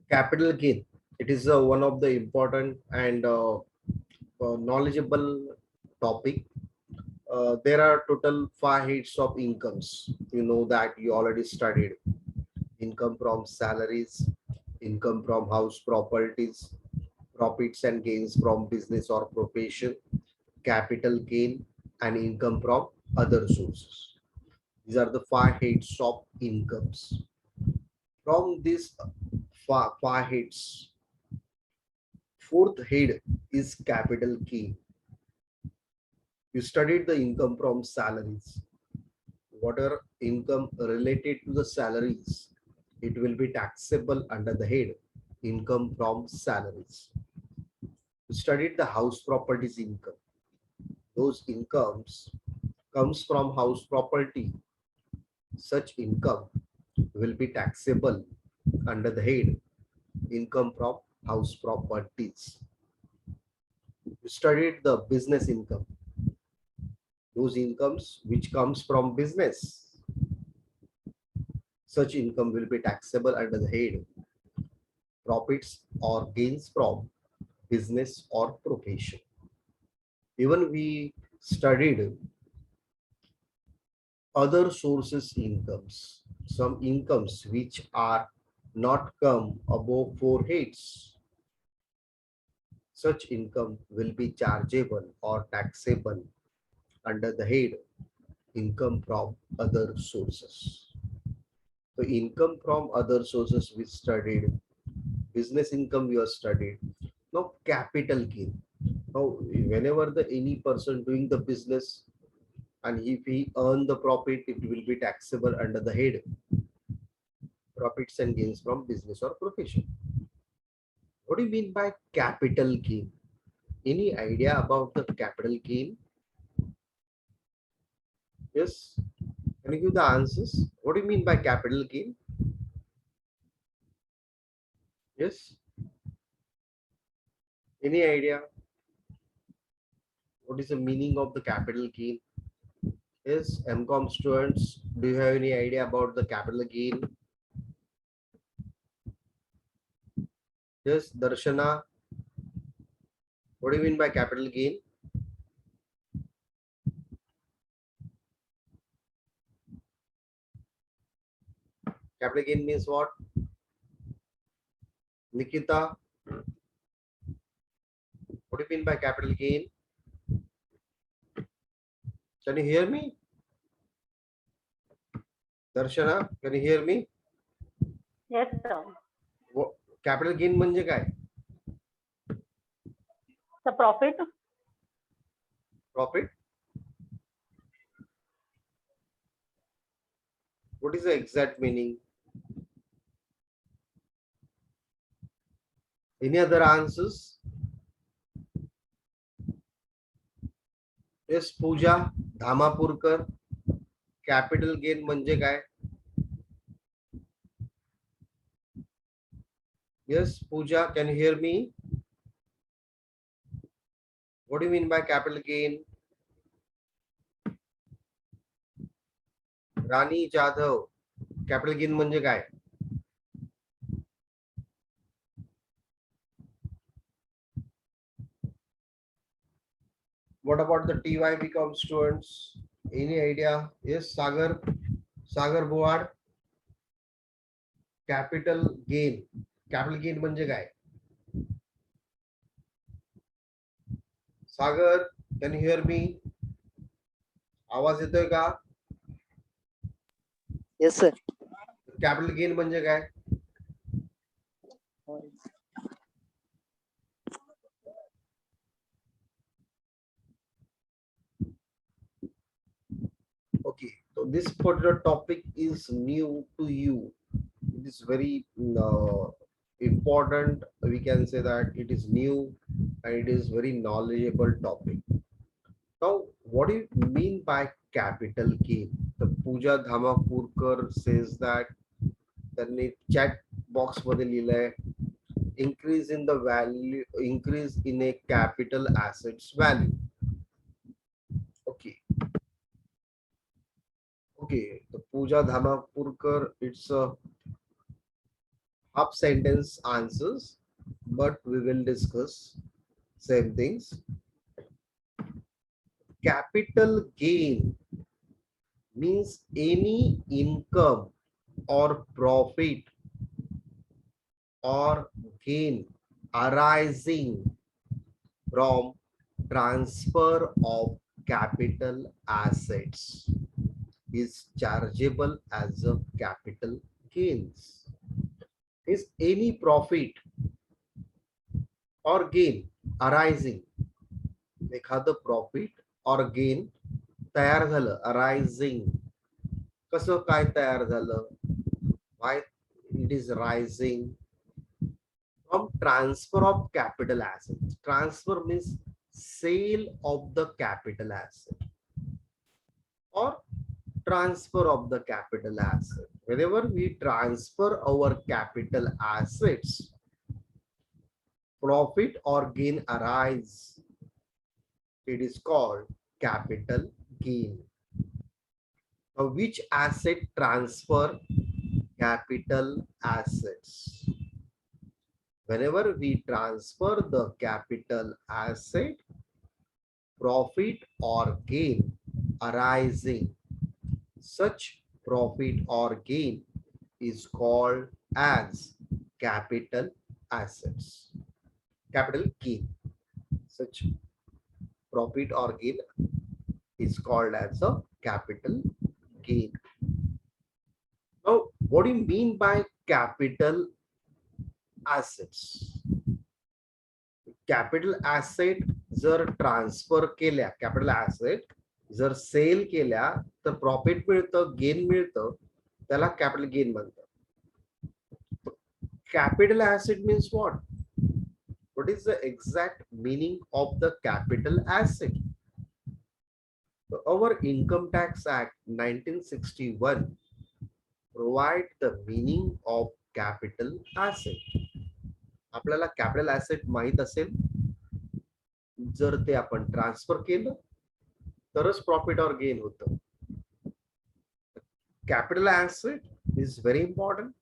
Capital gain. It is one of the important and knowledgeable topic. There are total five heads of incomes. You know that you already studied. Income from salaries, income from house properties, profits and gains from business or profession, capital gain, and income from other sources. These are the five heads of incomes. From these five heads, fourth head is capital gain. You studied the income from salaries. Whatever income related to the salaries, it will be taxable under the head income from salaries. You studied the house properties income. Those incomes comes from house property. Such income will be taxable under the head income from house properties. You studied the business income. Those incomes which comes from business. Such income will be taxable under the head profits or gains from business or profession. Even we studied other sources incomes, some incomes which are not come above four heads. Such income will be chargeable or taxable under the head income from other sources. So income from other sources we studied, business income we have studied. Now capital gain. Now whenever the any person doing the business and if he earn the profit, it will be taxable under the head profits and gains from business or profession. What do you mean by capital gain? Any idea about the capital gain? Yes. Can you give the answers? What do you mean by capital gain? Yes. Any idea? What is the meaning of the capital gain? Yes. MCOM students, do you have any idea about the capital gain? Yes. Darshana, what do you mean by capital gain? Capital gain means what? Nikita, what do you mean by capital gain? Can you hear me? Darshana, can you hear me? Yes, sir. Capital gain म्हणजे काय? The profit. Profit. What is the exact meaning? Any other answers? Yes, Pooja Dhamapurkar. Capital gain म्हणजे काय? Yes, Pooja, can you hear me? What do you mean by capital gain? Rani Jadhav, capital gain म्हणजे काय? What about the TYBCom students? Any idea? Yes, Sagar Boad. Capital gain. Capital gain म्हणजे काय? Sagar, can you hear me? आवाज येतोय का? Yes, sir. Capital gain म्हणजे काय? Okay, so this particular topic is new to you. It is very important. We can say that it is new and it is very knowledgeable topic. Now, what do you mean by capital gain? The Pooja Dhamapurkar says that त्यांनी chat box मध्ये लिहिलंय increase in the value, increase in a capital assets value. Okay. Okay, the Pooja Dhamapurkar, it's a half sentence answers, but we will discuss same things. Capital gain means any income or profit or gain arising from transfer of capital assets is chargeable as a capital gains. Is any profit or gain arising, एखादं profit और gain तयार झालं, arising, कसं काय तयार झालं, why it is rising, from transfer of capital assets. Transfer means sale of the capital asset or transfer of the capital asset. Whenever we transfer our capital assets, profit or gain arise, it is called capital gain. Now, which asset transfer capital assets? Whenever we transfer the capital asset, profit or gain arising, such profit or gain is called as capital assets. Capital gain. Such profit or gain is called as a capital gain. Now, what do you mean by capital assets? Capital asset जर transfer केल्या, capital asset जर cell केल्या तर profit मिळतं, gain मिळतं, त्याला capital gain म्हणतात. Capital asset means what? What is the exact meaning of the capital asset? So our Income Tax Act 1961 provide the meaning of capital asset. आपल्याला capital asset माहित असेल, जर ते आपण ट्रान्सफर केलं तरच प्रॉफिट और गेन होतं. Capital asset is very important.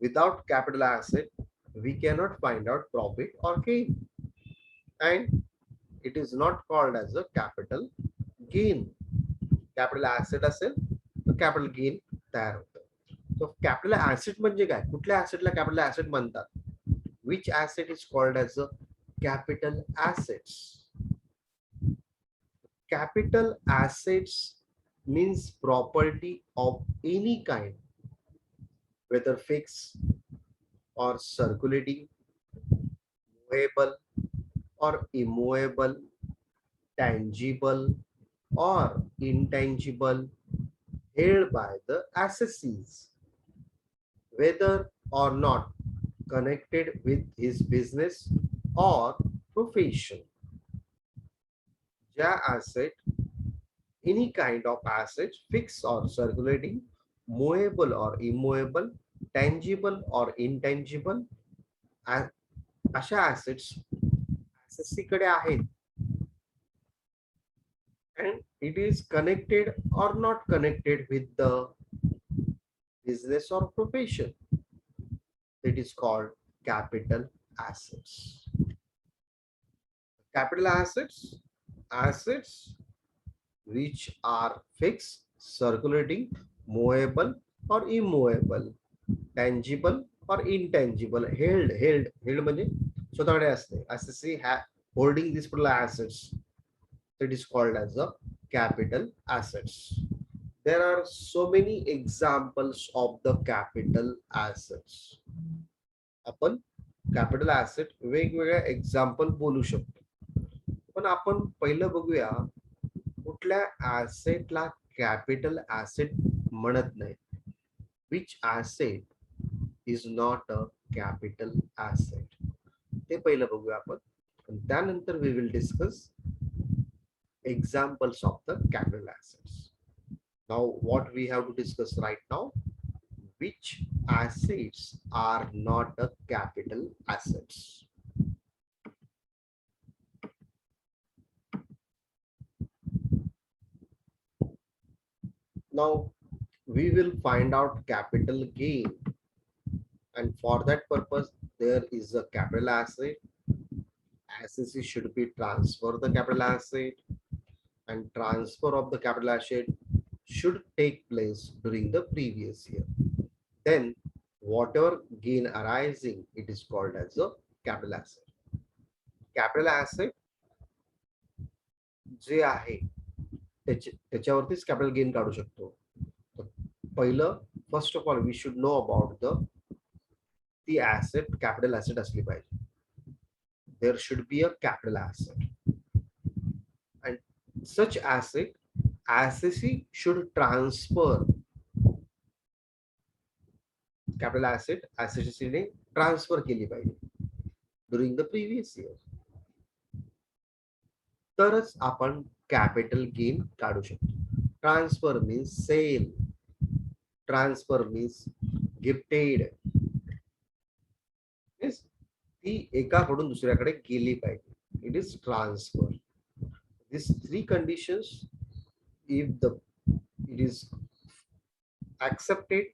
Without capital asset, we cannot find out profit or gain, and it is not called as a capital gain. Capital asset असेल तर capital gain तयार होतं. So capital asset म्हणजे काय? कुठल्या assetला capital asset म्हणतात? Which asset is called as a capital assets? Capital assets means property of any kind, whether fixed or circulating, movable or immovable, tangible or intangible, held by the assessees, whether or not connected with his business or profession. ज्या asset, any kind of asset, fixed or circulating, movable or immovable, tangible or intangible, अशा assets assessee कडे आहेत, and it is connected or not connected with the business or profession. It is called capital assets. Capital assets, assets which are fixed, circulating, movable or immovable, tangible or intangible, held म्हणजे स्वतःकडे असते. Assessee holding these particular assets, it is called as a capital assets. There are so many examples of the capital assets. आपण capital asset वेगवेगळ्या example बोलू शकतो, पण आपण पहिलं बघूया कुठल्या ऍसेटला कॅपिटल ऍसेट म्हणत नाही. Which asset is not a capital asset, ते पहिलं बघूया आपण. त्यानंतर we will discuss examples of the capital assets. Now what we have to discuss right now, which assets are not a capital assets. Now we will find out capital gain and for that purpose there is a capital asset. Assets should be transfer the capital asset, and transfer of the capital asset should take place during the previous year. Then whatever gain arising, it is called as a capital asset. Capital asset जे आहे त्याच्यावरतीच capital gain काढू शकतो. पहिलं first of all we should know about ती asset capital asset असली पाहिजे. There should be a capital asset and such asset should transfer capital asset transfer केली पाहिजे ड्युरिंग द प्रिव्हियस इयर. तरच आपण कॅपिटल गेन काढू शकतो. Transfer means sale, transfer means gifted, ती एकाकडून दुसऱ्याकडे गेली पाहिजे. It is transfer. This three conditions if it is accepted,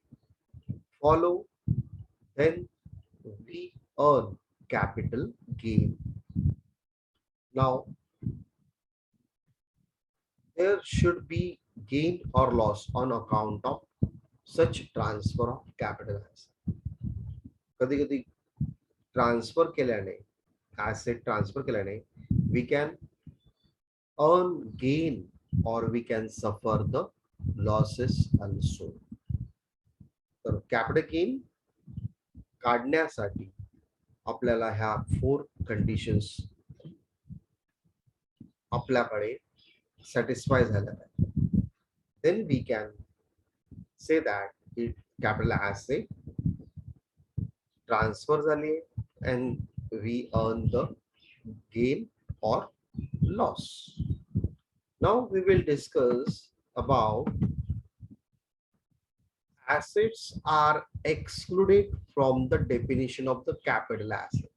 follow, then we earn capital gain. Now there should be gain or loss on account of such transfer of capital asset. कधी कधी transfer केल्याने asset transfer केल्याने we can earn gain or we can suffer the losses also. तर capital gain काढण्यासाठी आपल्याला ह्या 4 conditions आपल्याकडे satisfy झाल्या पाहिजे. Then we can say that it capital asset transfer झाली and we earn the gain or loss. Now we will discuss about assets are excluded from the definition of the capital asset.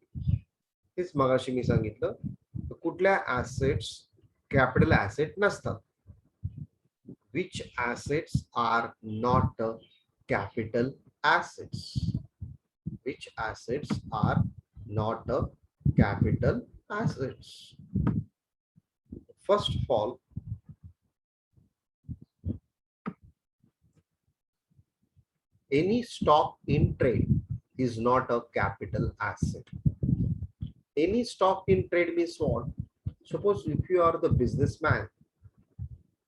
हेच मगाशी मी सांगितलं कुठल्या assets capital asset नसतात. Which assets are not capital assets? Which assets are not capital assets? First of all, any stock in trade is not a capital asset. Any stock in trade means what? Suppose if you are the businessman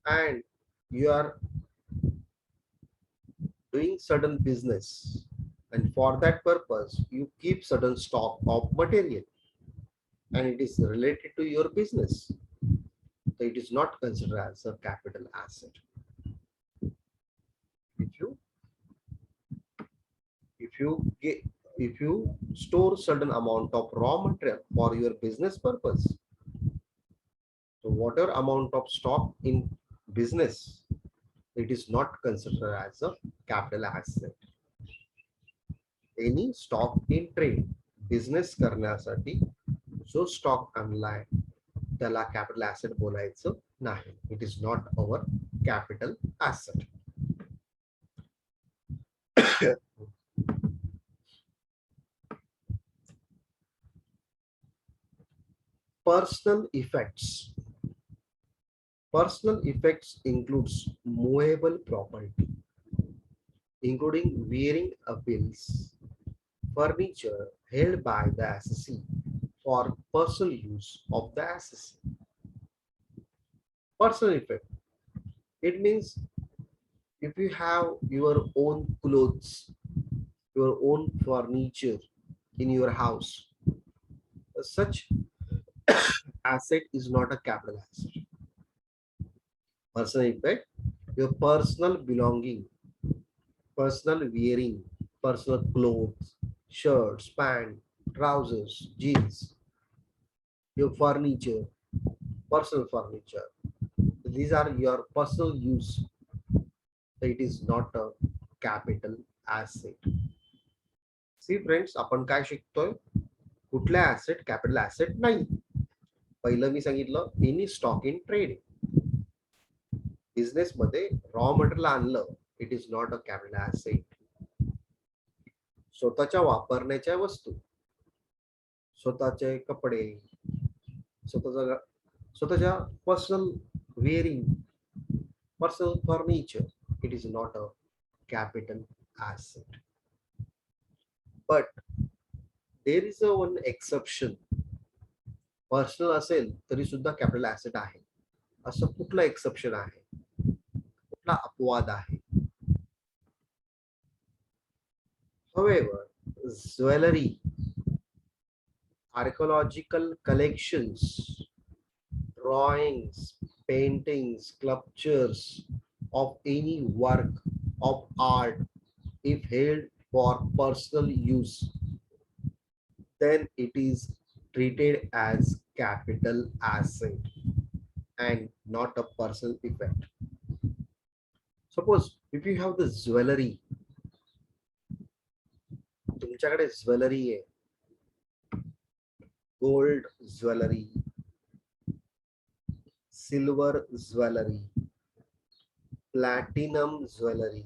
and you are doing certain business, and for that purpose you keep certain stock of material and it is related to your business, so it is not considered as a capital asset. If you store certain amount of raw material for your business purpose, so whatever amount of stock in business, it is not considered as a capital asset. Any stock in trade, business करण्यासाठी जो stock आणलाय त्याला capital asset बोलायचं नाही. It is not our capital asset. Personal effects. Personal effects includes movable property, including wearing bills, furniture held by the assessee for personal use of the assessee. Personal effect. It means if you have your own clothes, your own furniture in your house, such asset is not a capital asset. Personal effect, your personal belonging, personal wearing, personal clothes, shirts, pants, trousers, jeans, your furniture, personal furniture. These are your personal use. It is not a capital asset. See friends, आपण काय शिकतोय? कुठल्या asset capital asset नाही. पहिलं मी सांगितलं any stock in trade. Business मध्ये raw material आणलं, it is not a capital asset. स्वतःच्या वापरण्याच्या वस्तू, स्वतःचे कपडे, स्वतःच्या personal wearing, personal furniture. It is not a capital asset. But there is a one exception. Personal असेल तरी सुद्धा कॅपिटल ॲसेट आहे. असं कुठलं एक्सेप्शन आहे, कुठला अपवाद आहे? However, jewellery, archaeological collections, drawings, paintings, sculptures of any work of art, if held for personal use, then it is treated as capital asset and not a personal effect. Suppose if you have the jewelry, तुमच्याकडे jewellery आहे, gold jewellery, silver jewelry, platinum jewelry.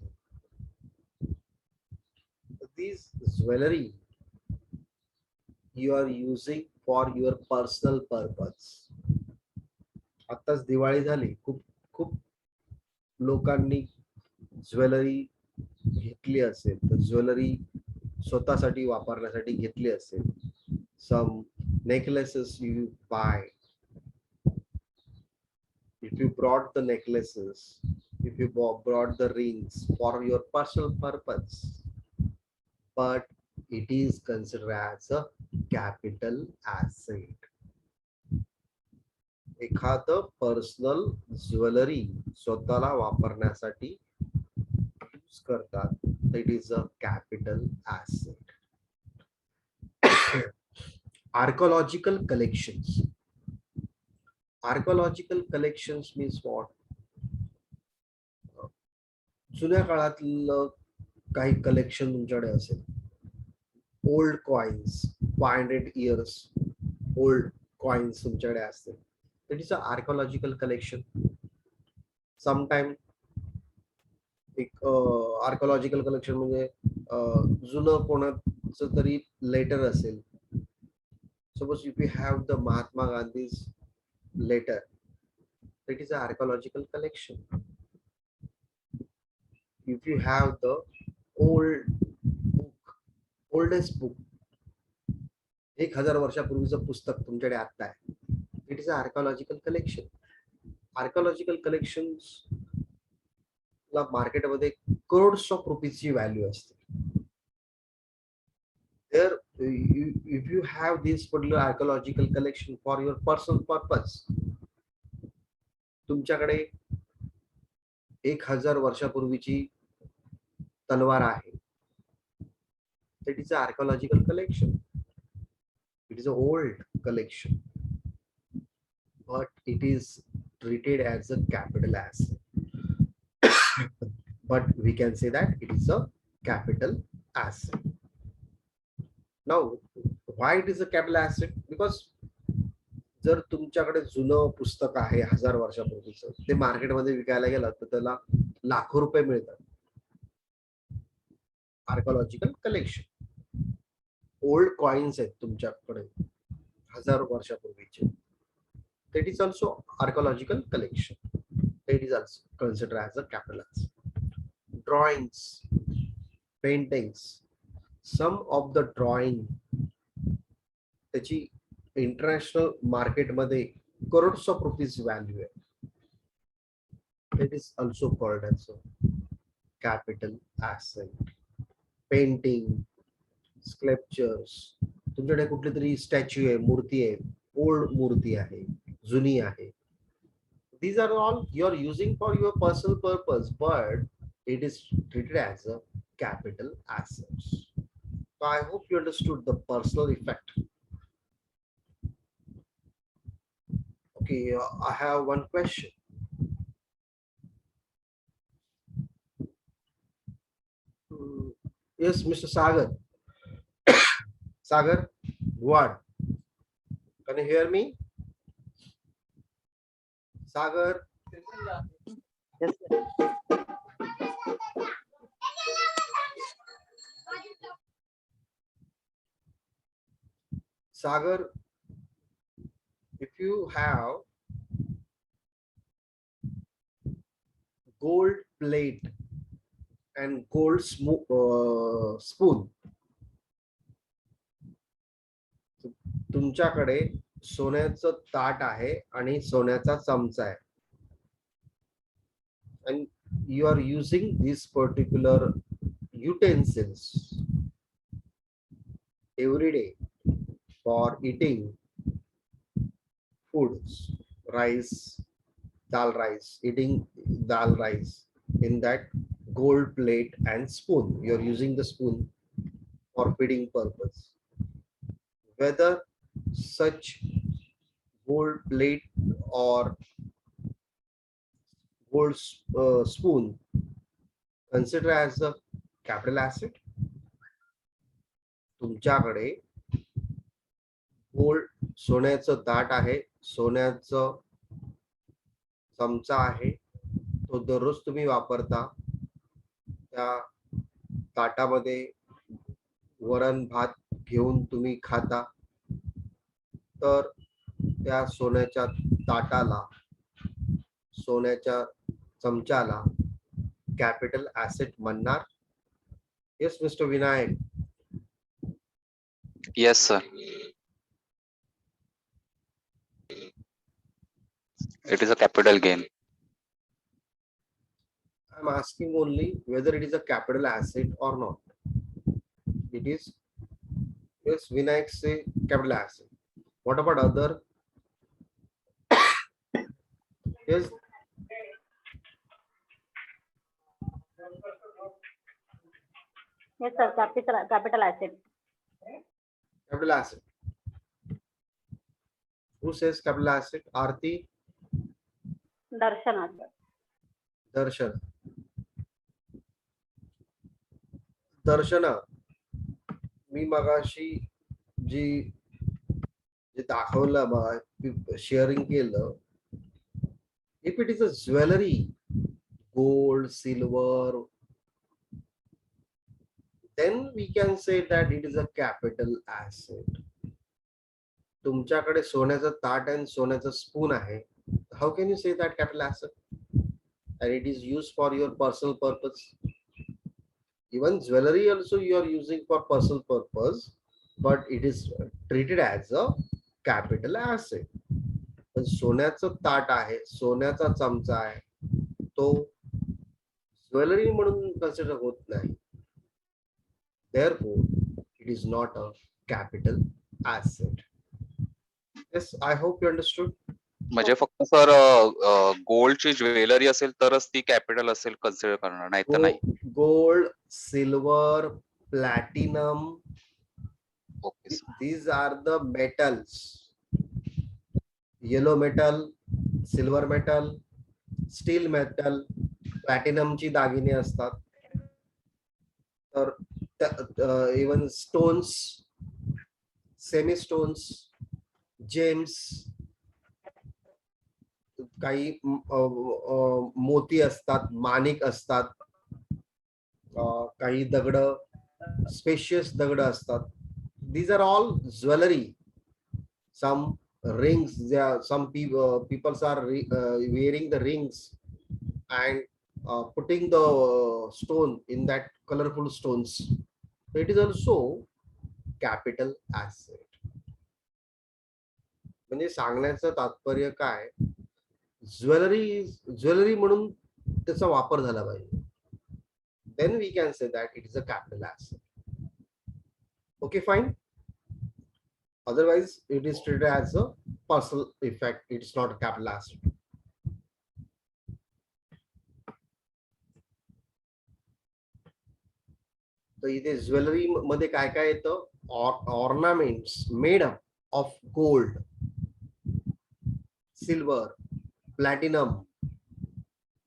These jewelry you are using for your personal purpose. आताच दिवाळी झाली, खूप खूप लोकांनी jewellery घेतली असेल, तर ज्वेलरी स्वतःसाठी वापरण्यासाठी घेतली असेल. Some necklaces you buy. If you brought the necklaces, if you brought the rings for your personal purpose, but it is considered as a capital asset. एखादं पर्सनल ज्वेलरी स्वतःला वापरण्यासाठी यूज करतात, तर it is a capital asset. Archaeological collections. Archaeological collections means what? जुन्या काळातलं काही collection तुमच्याकडे असेल, old coins, 500 years old coins तुमच्याकडे असतील, it is a archaeological collection. Sometime एक आर्कोलॉजिकल कलेक्शन म्हणजे जुनं कोणाचं तरी लेटर असेल. Suppose if you have the Mahatma Gandhi's letter, it is a archaeological collection. If you have the old book, oldest book, 1000 वर्षापूर्वीचं पुस्तक तुमच्याकडे आता आहे, it is a archaeological collection. Archaeological collections ला मार्केटमध्ये करोड्स ऑफ रुपीजची व्हॅल्यू असते. There, if you have this particular archaeological collection for your personal purpose, तुमच्याकडे 1000 वर्षापूर्वीची तलवार आहे, it is an archaeological collection. It is an old collection, but it is treated as a capital asset. But we can say that it is a capital asset. Now, why it is a capital asset? Because जर तुमच्याकडे जुनं पुस्तक आहे 1000 वर्षापूर्वीचं, ते मार्केटमध्ये विकायला गेलं तर त्याला लाखो रुपये मिळतात. आर्कोलॉजिकल कलेक्शन, ओल्ड कॉइन्स आहेत तुमच्याकडे 1000 वर्षापूर्वीचे, that is also archaeological collection. It is also considered as a capital asset. Drawings, paintings, some of the drawing त्याची इंटरनॅशनल मार्केटमध्ये crores of rupees value आहे. It is also called as a capital asset. Painting, sculptures, तुमच्याकडे कुठली तरी statue आहे, मूर्ती आहे, old मूर्ती आहे, जुनी आहे. These are all you are using for your personal purpose, but it is treated as a capital assets. So I hope you understood the personal effect. Okay, I have one question. Yes, Mr. Sagar. Sagar, what? Can you hear me? Sagar. Yes, sir. Sagar, if you have gold plate and gold spoon, तुमच्याकडे सोन्याचं ताट आहे आणि सोन्याचा चमचा आहे, and you are using these particular utensils every day for eating foods, rice, dal rice, eating dal rice in that gold plate and spoon. You are using the spoon for feeding purpose. Whether such gold plate or gold spoon consider as a capital asset. तुमच्याकडे gold सोन्याचं ताट आहे, सोन्याचं चमचा आहे, तो दररोज तुम्ही वापरता, त्या ताटामध्ये वरण भात घेऊन तुम्ही खाता, तर त्या सोन्याच्या ताटाला, सोन्याच्या चमचाला कॅपिटल ॲसेट म्हणणार? Yes mister Vinayak. Yes, sir. It is a capital gain. I'm asking only whether it is a capital asset or not. It is. Yes, Vinayak say capital asset. What about other? Yes. Yes, sir. Capital asset. Capital asset. Who says capital asset? Aarti, Darshana, sir. Darshan. Darshana, मी मगाशी जी जे दाखवलं, sharing केलं, if it is a jewelry, gold, silver, then we can say that it is a capital asset. तुमच्याकडे सोन्याचं ताट आणि सोन्याचं spoon आहे, how can you say that capital asset? And it is used for your personal purpose. Even jewelry also you are using for personal purpose, but it is treated as a capital asset. पण सोन्याचं ताट आहे, सोन्याचा चमचा आहे, तो jewellery म्हणून consider होत नाही. Therefore, it is not a capital asset. Yes, I hope you understood. म्हणजे फक्त सर गोल्डची ज्वेलरी असेल तरच ती कॅपिटल असेल कन्सिडर करणार, नाही तर नाही. Gold, silver, platinum, okay sir. these are the metals. Yellow metal, silver metal, steel metal, platinum ची दागिने असतात. तर even stones, semi stones, gems, काही मोती असतात, माणिक असतात, काही दगड, स्पेशियस दगड असतात. These are all jewelry. Some rings, some people are wearing the rings and putting the stone in that colorful stones. So it is also capital asset. म्हणजे सांगण्याचं तात्पर्य काय, ज्वेलरी म्हणून त्याचा वापर झाला पाहिजे, then we can say that it is a capital asset. Okay, fine. Otherwise it is treated as a personal effect, it's not a capital asset. तर इथे ज्वेलरी मध्ये काय काय येतं, ornaments made up of gold, silver, platinum,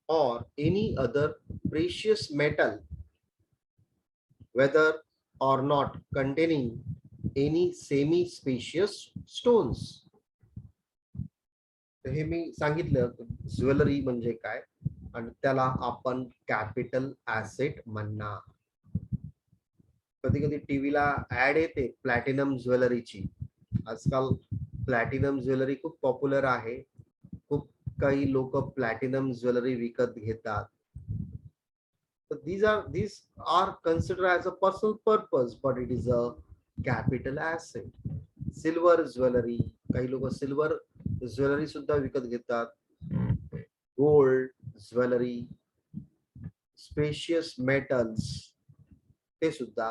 or any other precious metal, whether or not containing any semi-precious stones. तर हे मी सांगितलं jewellery म्हणजे काय आणि त्याला आपण कॅपिटल ॲसेट म्हणणार. कधी कधी टीव्हीला ऍड येते प्लॅटिनम ज्वेलरीची, आजकाल प्लॅटिनम ज्वेलरी खूप पॉप्युलर आहे. खूप काही लोक प्लॅटिनम ज्वेलरी विकत घेतात. So these are considered as a personal purpose, but it is a capital asset. Silver jewellery, काही लोक सिल्वर ज्वेलरी सुद्धा विकत घेतात. गोल्ड ज्वेलरी, स्पेशियस मेटल्स, ते सुद्धा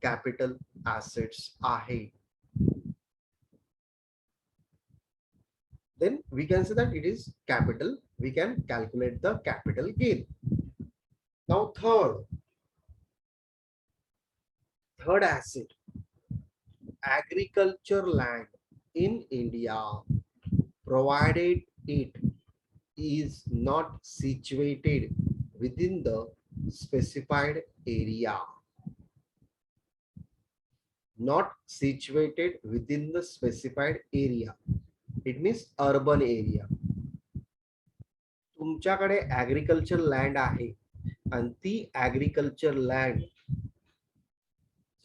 कॅपिटल ऍसेट्स आहे. Then we can say that it is capital. We can calculate the capital gain. Now third asset, agriculture land in India, provided it is not situated within the specified area. Not situated within the specified area. It means urban area. तुमच्याकडे agriculture land आहे आणि ती agriculture land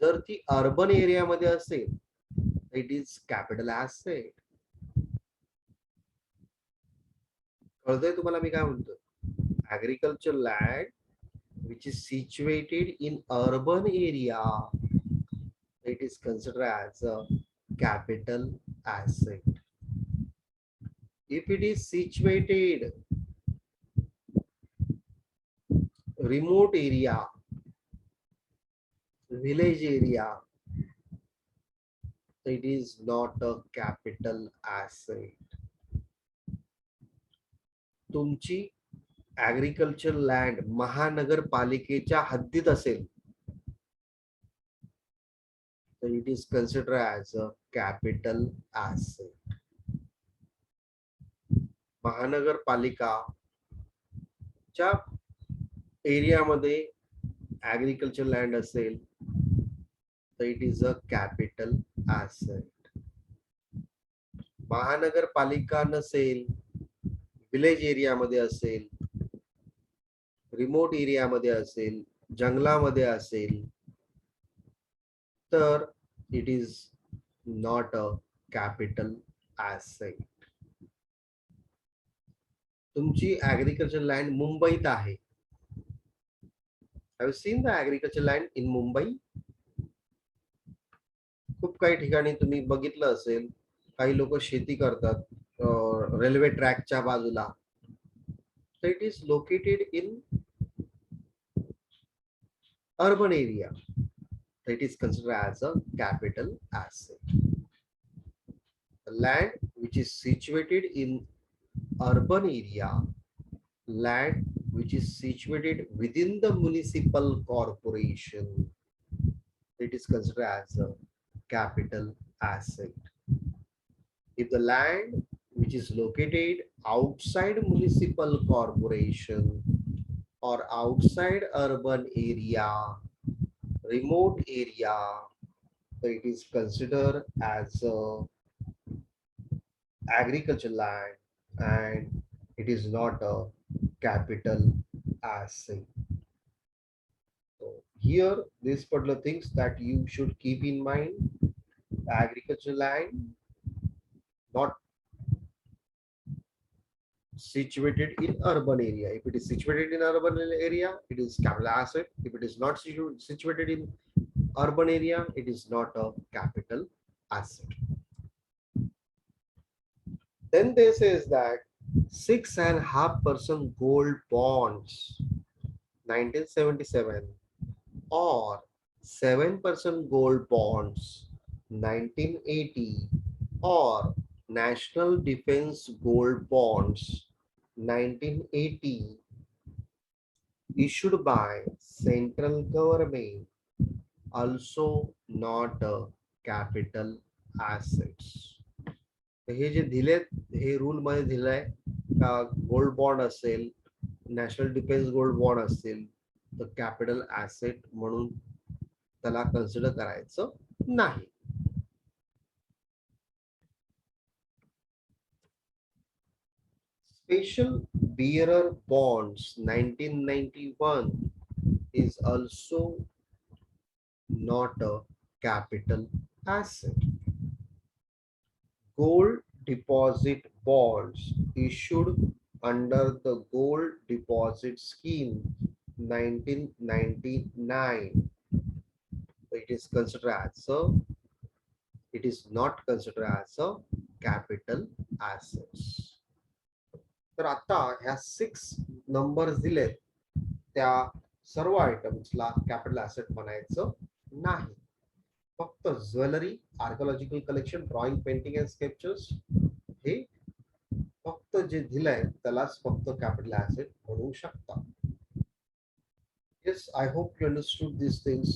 जर ती urban एरियामध्ये असेल, it is capital asset. कळतंय तुम्हाला मी काय म्हणतो? Agriculture land which is situated in urban area, it is considered as a capital asset. If it is situated remote area, village area, it is not a capital asset. तुमची agriculture land महानगरपालिकेच्या हद्दीत असेल, तर it is consider as a capital asset. महानगरपालिकाच्या एरियामध्ये agriculture land असेल, तर it is a capital asset. महानगरपालिका नसेल, विलेज एरियामध्ये असेल, रिमोट एरियामध्ये असेल, जंगलामध्ये असेल, तर it is not a capital asset. तुमची ऍग्रिकल्चर लँड मुंबईत आहे. Have seen the agriculture land in Mumbai? खूप काही ठिकाणी तुम्ही बघितलं असेल, काही लोक शेती करतात रेल्वे ट्रॅकच्या बाजूला. So it is located in urban area. It is considered as a capital asset. The land which is situated in urban area, land which is situated within the municipal corporation, it is considered as a capital asset. If the land which is located outside municipal corporation or outside urban area, remote area, so it is considered as a agricultural land and it is not a capital asset. So here these particular things that you should keep in mind. The agricultural land not situated in urban area. If it is situated in urban area, it is capital asset. If it is not situated in urban area, it is not a capital asset. Then they says that 6.5% gold bonds 1977 or 7% gold bonds 1980 or National Defense Gold Bonds 1980 issued by central government also not a capital assets. हे जे दिलेत हे rule मध्ये दिलंय का gold bond असेल, national defence gold bond असेल, तर capital asset म्हणून त्याला consider करायचं नाही. Special bearer bonds 1991 is also not a capital asset. gold deposit bonds issued under the gold deposit scheme 1999. It is considered as a, it is not considered as a capital assets. तर आता ह्या 6 numbers दिलेत त्या सर्व आयटम्सला capital asset म्हणायचं नाही. फक्त jewellery, archaeological collection, drawing, painting and sketchers हे फक्त जे दिलंय त्यालाच फक्त कॅपिटल ऍसेट म्हणू शकता. Yes, I hope you understood these things.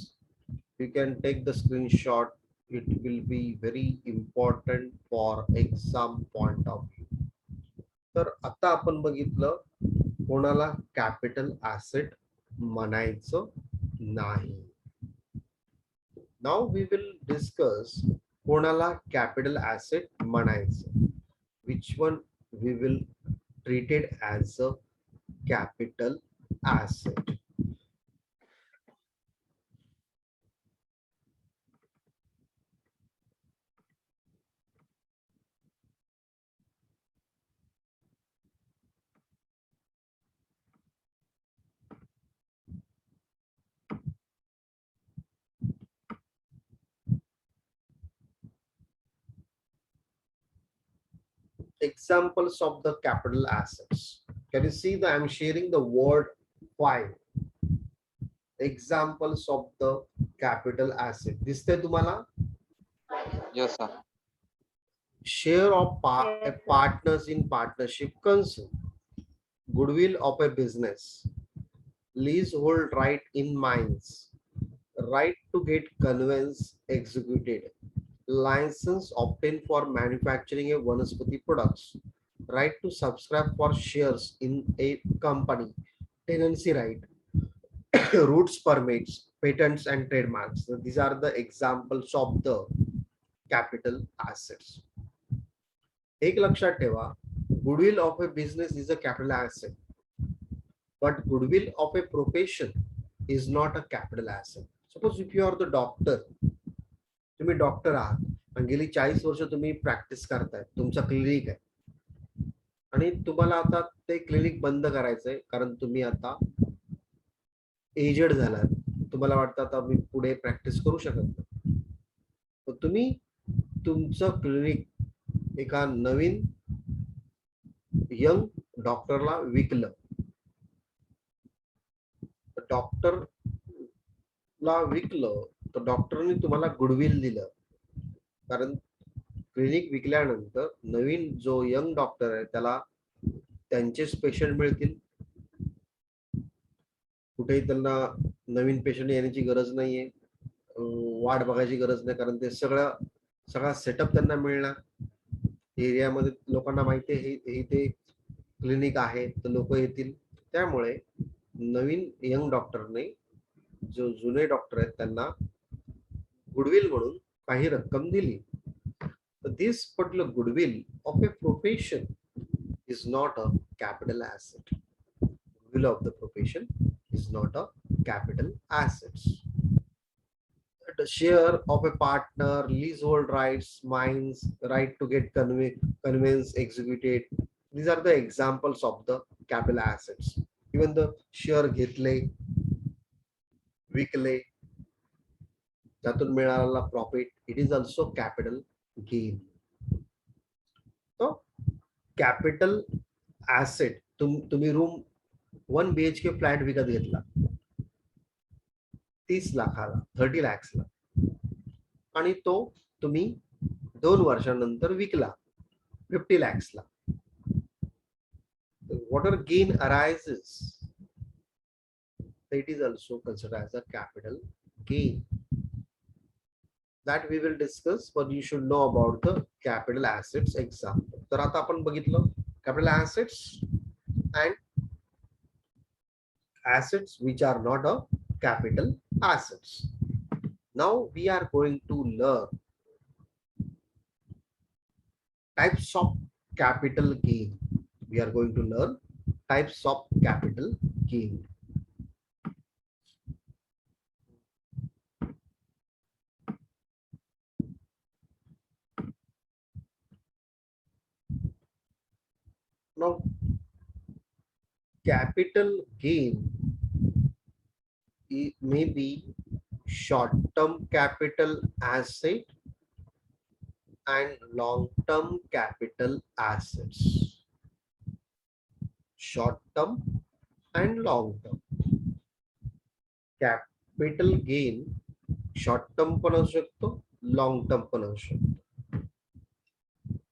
You can take the screenshot. It will be very important for exam point of view. तर आता आपण बघितलं कोणाला कॅपिटल ऍसेट म्हणायचं नाही. नाउ वी विल डिस्कस कोणाला कॅपिटल ऍसेट म्हणायचं. Which one we will treated as a capital asset. Examples of the capital assets. Can you see that I'm sharing the word file? Examples of the capital asset. दिसते तुम्हाला? Yes, sir. Share of Yes, sir. partners in partnership concern. Goodwill of a business. Leasehold right in mines. Right to get conveyance executed. License obtained for manufacturing a vanaspati products. Right to subscribe for shares in a company. Tenancy right. Routes permits, patents and trademarks. So these are the examples of the capital assets. एक लक्षात ठेवा, goodwill of a business is a capital asset, but goodwill of a profession is not a capital asset. Suppose if you are the doctor, तुम्ही doctor आहात आणि गेली 40 वर्ष तुम्ही practice करताय, तुमचा क्लिनिक आहे आणि तुम्हाला आता ते क्लिनिक बंद करायचंय कारण तुम्ही आता एजेड झालात, तुम्हाला वाटतं आता मी पुढे प्रॅक्टिस करू शकत नाही. तर तुम्ही तुमचं क्लिनिक एका नवीन यंग डॉक्टरला विकलं. डॉक्टरला विकलं तर डॉक्टरने तुम्हाला गुडविल दिलं, कारण क्लिनिक विकल्यानंतर नवीन जो यंग डॉक्टर आहे त्याला त्यांचेच पेशंट मिळतील. कुठेही त्यांना नवीन पेशंट येण्याची गरज नाहीये, वाट बघायची गरज नाही, कारण ते सगळा सेटअप त्यांना मिळणार. एरियामध्ये लोकांना माहिती आहे हे ते क्लिनिक आहे तर लोक येतील. त्यामुळे नवीन यंग डॉक्टरने जो जुने डॉक्टर आहेत त्यांना गुडविल म्हणून काही रक्कम दिली. तर this particular goodwill of a profession is not a capital asset. Goodwill of the profession is not a capital assets. The share of a partner, leasehold rights, mines, right to get conveyance executed. These are the examples of the capital assets. Even the share घेतले, विकले, त्यातून मिळालेला profit, it is also capital gain. So capital asset, तुम्ही room 1 BHK flat विकत घेतला 30 लाखाला, 30 lakhsला, आणि तो तुम्ही 2 वर्षानंतर विकला 50 lakhsला. Whatever gain arises, it is also considered as a capital gain. That we will discuss, but you should know about the capital assets example. तर आता आपण बघितलं capital assets and assets which are not a capital assets. Now we are going to learn types of capital gain. We are going to learn types of capital gain. Now capital gain may be short-term capital asset and long-term capital assets. Short-term and long-term. Capital gain short-term पण असू शकतो, long-term पण असू शकतो.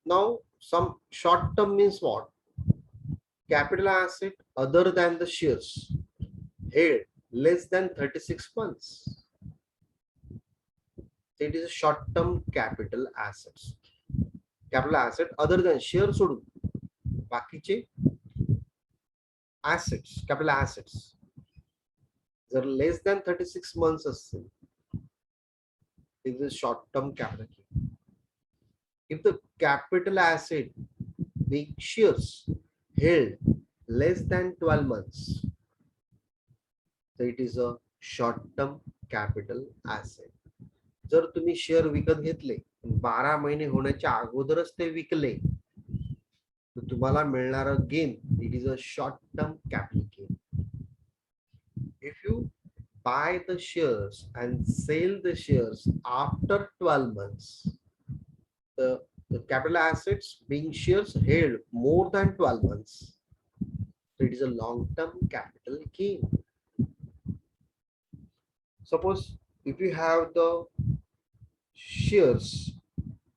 Now some short-term means what? Capital asset other than the shares held less than 36 months. It is a short-term capital assets. Capital asset other than share सोडून बाकीचे assets, capital assets जर less than 36 months असतील, it is short-term capital gain. If the capital asset being shares held less than 12 months, so it is a short-term capital asset. जर तुम्ही share विकत घेतले 12 महिने होण्याच्या अगोदरच ते विकले तर तुम्हाला मिळणारा gain it is a short term capital gain. If you buy the shares and sell the shares after 12 months, the capital assets being shares held more than 12 months, so it is a long term capital gain. Suppose if you have the shares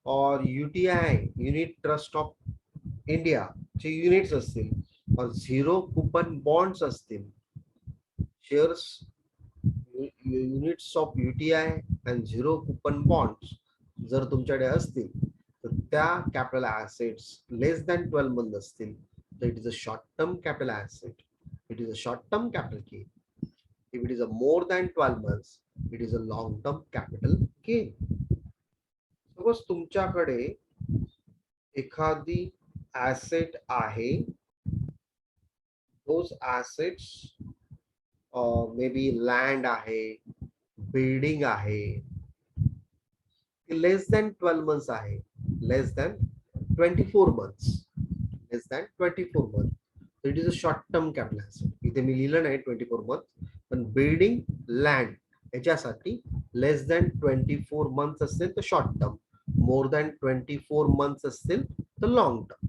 or UTI unit trust of India चे units असतील और zero coupon bonds असतील, shares units of UTI and zero coupon bonds जर तुमच्याकडे असतील तर त्या capital assets less than 12 month असतील तर it is a short term capital asset, it is a short term capital gain. If it is a more than 12 months, it is a long term capital gain. Suppose तुमच्याकडे एखादी asset आहे, those assets maybe land आहे, building आहे, less than 12 months आहे, less than 24 months, less than 24 months, so it is a short term capital asset. इथे मी लिहिलं नाही 24 months, पण बिल्डिंग लँड याच्यासाठी लेस दॅन 24 मंथ्स असतील तर short term, more than 24 months असतील तर लॉंग टर्म.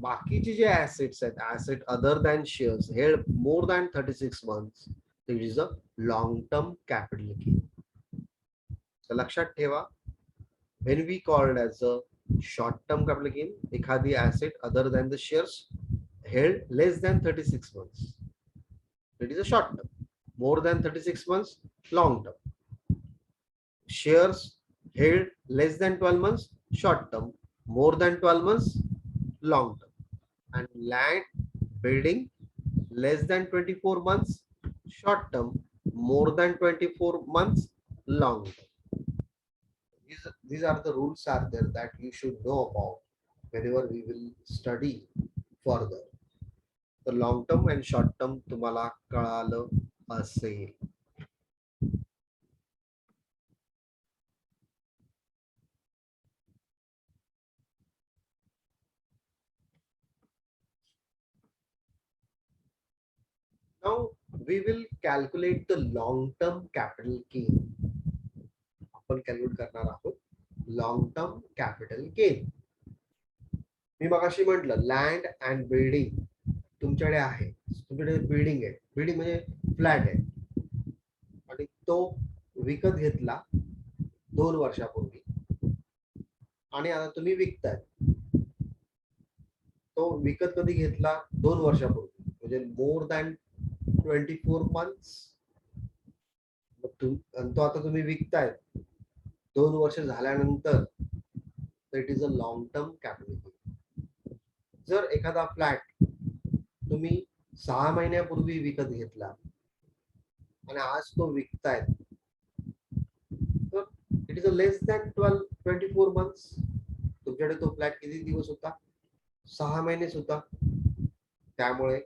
बाकीचे जे ऍसेट्स आहेत, asset other than shares held more than 36 months, it is a long term capital gain. लक्षात ठेवा, when we called as a short term capital gain एखादी asset other than the shares held less than 36 months, it is a short term. More than 36 months, long term. Shares held less than 12 months, short term. More than 12 months, long term. And land building less than 24 months, short term. More than 24 months, long term. These are the rules are there that you should know about whenever we will study further. The long term and short term तुम्हाला कळालं असेल. Now we will calculate the long term capital gain. आपण calculate करणार आहोत long term capital gain. मी मगाशी म्हटलं land and building तुमच्याकडे आहे, तुमच्याकडे बिल्डिंग आहे, बिल्डिंग म्हणजे फ्लॅट आहे आणि तो विकत घेतला 2 वर्षापूर्वी आणि आता तुम्ही विकताय. तो विकत कधी घेतला 2 वर्षापूर्वी, म्हणजे मोर दॅन 24 मंथ्स. तो आता तुम्ही विकताय 2 वर्ष झाल्यानंतर, it is a long term capital gain. जर एखादा फ्लॅट तुम्ही 6 महिन्यापूर्वी विकत घेतला आणि आज तो विकताय तर it is a less than 24 months. तुमच्याकडे तो फ्लॅट किती दिवस होता? 6 महिनेच होता. त्यामुळे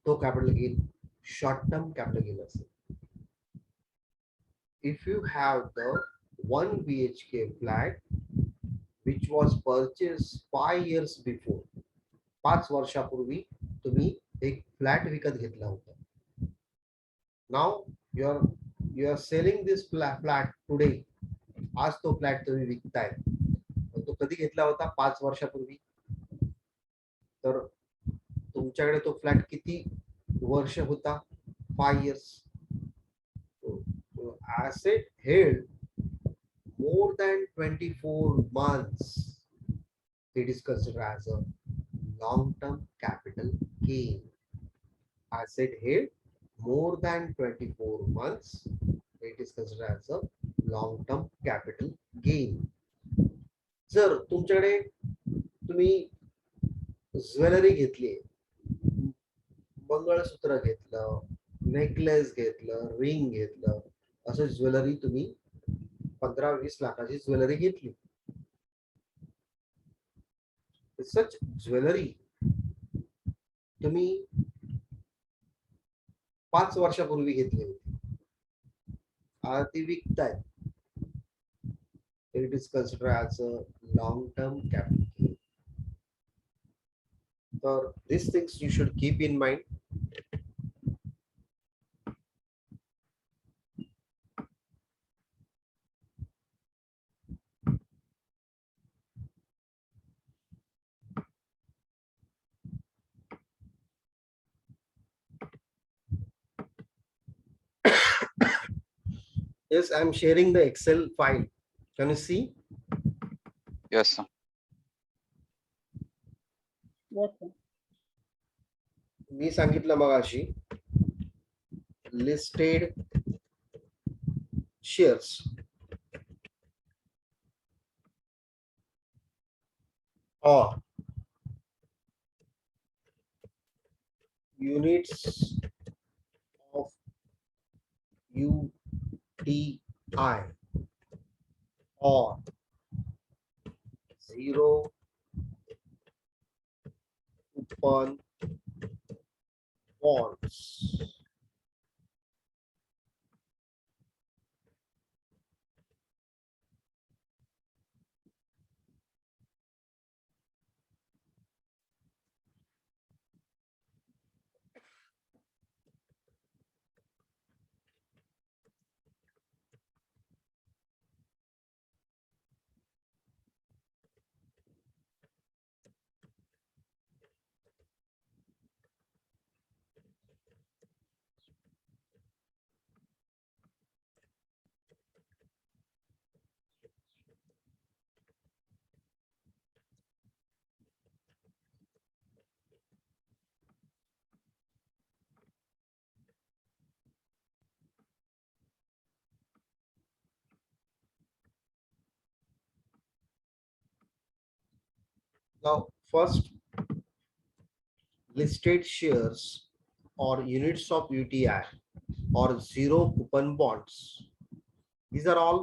तो capital gain short term capital gain असेल. If you have the 1 BHK flat which was purchased 5 years before, 5 वर्षापूर्वी तुम्ही एक फ्लॅट विकत घेतला होता. Now you are selling this flat today. आज तो फ्लॅट तुम्ही विकताय. तो कधी घेतला होता? 5 वर्षापूर्वी. तर तुमच्याकडे तो फ्लॅट किती वर्ष होता? 5 years. Asset held more than 24 months, it is considered as a long-term capital gain. Asset held more than 24 months, it is considered as a long-term capital gain. जर तुमच्याकडे तुम्ही ज्वेलरी घेतली, मंगळसूत्र घेतलं, नेकलेस घेतलं, रिंग घेतलं, असं ज्वेलरी तुम्ही 15-20 लाखाची ज्वेलरी घेतली. सच ज्वेलरी तुम्ही 5 वर्षापूर्वी घेतली होती, आता ती विकताय. It is consider as a long term capital gain. तर this things you should keep in mind. Yes, I am sharing the Excel file. Can you see? Yes, sir. Yes, sir. मी सांगितलं मगाशी listed shares or units of UTI or zero coupon bonds. Now, first, listed shares or units of UTI or zero coupon bonds. These are all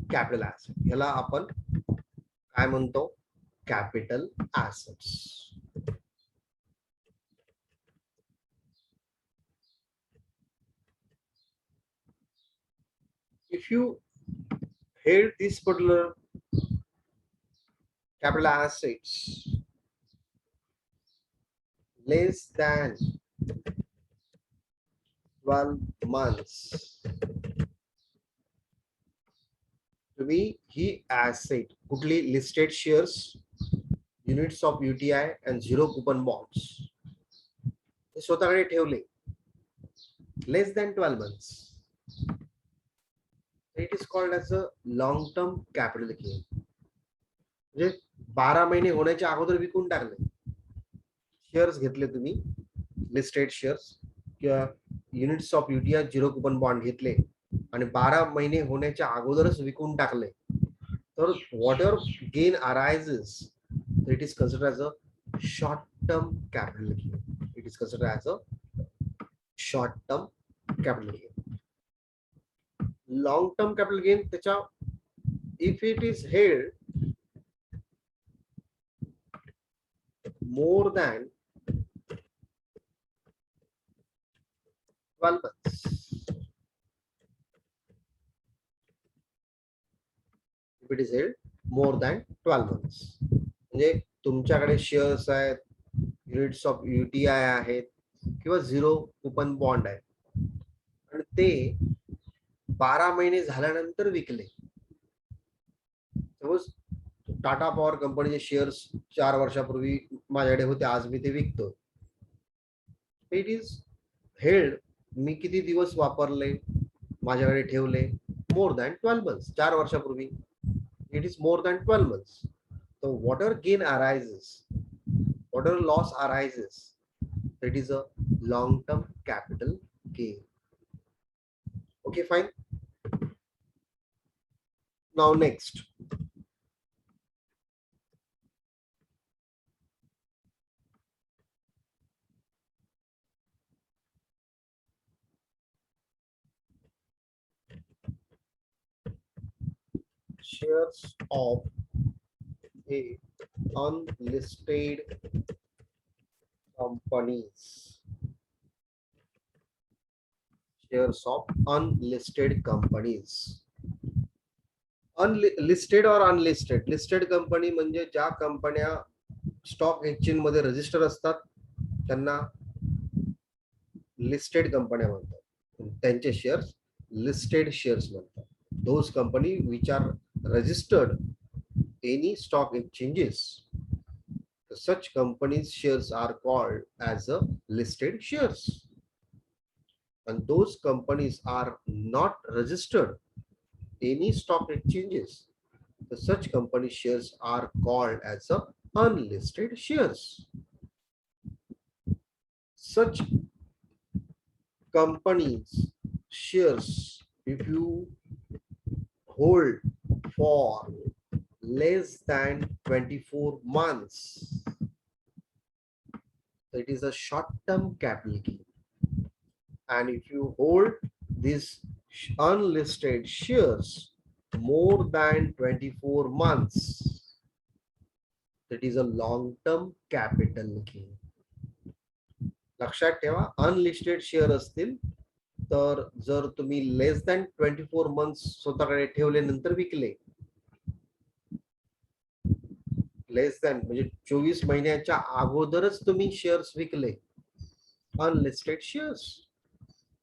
capital assets. ह्याला आपण काय म्हणतो? Capital assets. If you held this particular capital assets less than 12 months, तुम्ही ही asset कुठली listed shares, units of UTI and zero coupon bonds हे स्वतःकडे ठेवले less than 12 months, it is called as a long term capital gain. म्हणजे 12 महिने होण्याच्या अगोदर विकून टाकले शेअर्स घेतले तुम्ही, लिस्टेड शेअर्स किंवा units of UTI zero coupon bond घेतले आणि 12 महिने होण्याच्या अगोदरच विकून टाकले, तर whatever gain arises it is consider as a short term capital gain. It is consider as a short term capital gain. Long term capital gain त्याच्या if it is held more than 12 months, if it is held more than 12 months, म्हणजे तुमच्याकडे shares आहेत, units of UTI आहेत किंवा 0 coupon bond आहे आणि ते 12 महिने झाल्यानंतर विकले. सपोज टाटा पॉवर कंपनीचे शेअर्स 4 वर्षापूर्वी माझ्याकडे होते, आज मी ते विकतो. इट इज हेल्ड, मी किती दिवस वापरले, माझ्याकडे ठेवले, मोर दॅन 12 months. 4 वर्षापूर्वी it is more than 12 months. So whatever gain arises, whatever loss arises, that is a long-term capital gain. Okay, fine. Now next. Shares of a unlisted companies. Shares of unlisted companies. Unlisted or unlisted? Listed company म्हणजे ज्या कंपन्या stock exchange मध्ये register असतात त्यांना listed कंपन्या म्हणतात. त्यांचे shares listed shares म्हणतात. Those company which are registered any stock exchanges, such companies shares are called as a listed shares. And those companies are not registered any stock exchanges, such company shares are called as a unlisted shares. Such companies shares, if you hold for less than 24 months, it is a short-term capital gain. And if you hold these unlisted shares more than 24 months, that is a long-term capital gain. लक्षात ठेवा, unlisted share असतील तर जर तुम्ही less than 24 months स्वतःकडे ठेवले नंतर विकले, लेस दॅन म्हणजे 24 महिन्याच्या अगोदरच तुम्ही शेअर्स विकले, unlisted shares,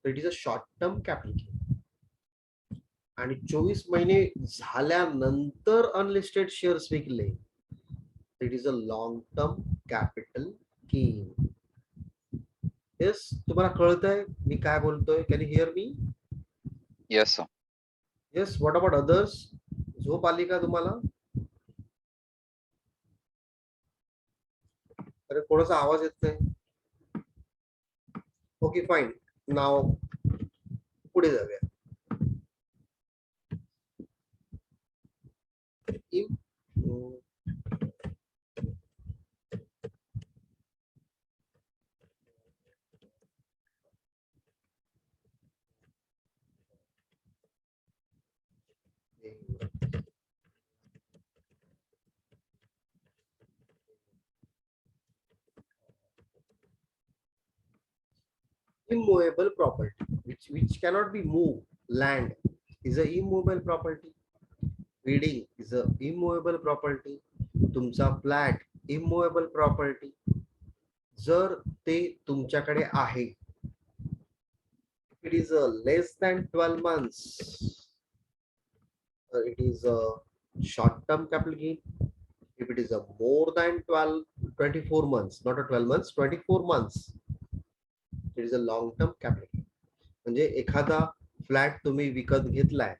it is a short term capital gain. आणि 24 महिने झाल्यानंतर अनलिस्टेड शेअर्स विकले, it is a long term capital gain. Yes, तुम्हाला कळतंय मी काय बोलतोय? Can you here me? Yes sir. Yes. What about others? झोप आली का तुम्हाला? अरे कोणाचा आवाज येत नाही. Okay fine. नाव पुढे जाऊया. Immovable property, which cannot be moved. Land is a immovable property. Building is a immovable property. तुमचा फ्लॅट immovable property. जर ते तुमच्याकडे आहे, it is a less than 12 months, it is a short term capital gain. If it is a more than 24 months, not a 12 months, 24 months, it is a long term capital gain. म्हणजे एखादा flat तुम्ही विकत घेतलाय,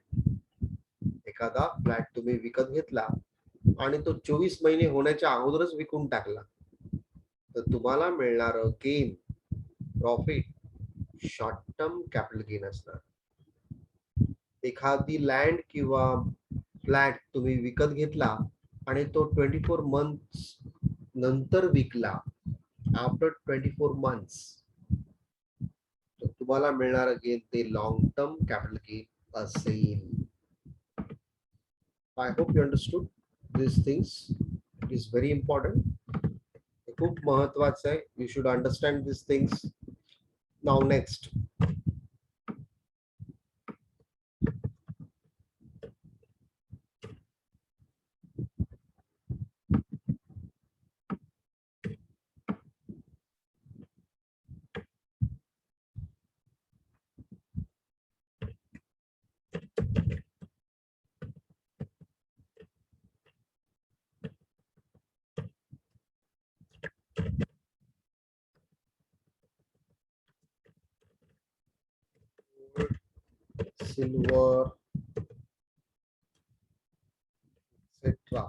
एखादा flat तुम्ही विकत घेतला आणि तो 24 महिने होण्याच्या अगोदरच विकून टाकला, तर तुम्हाला मिळणार gain, profit short term capital gain असणार. एखादी लँड किंवा फ्लॅट तुम्ही विकत घेतला आणि तो 24 months नंतर विकला, आफ्टर 24 months, तर तुम्हाला मिळणार गेन ते लॉंग टर्म कॅपिटल गेन असेल. I hope you understood these things. It is very important. खूप महत्वाचं आहे. You should understand these things. Now next. silver, etc.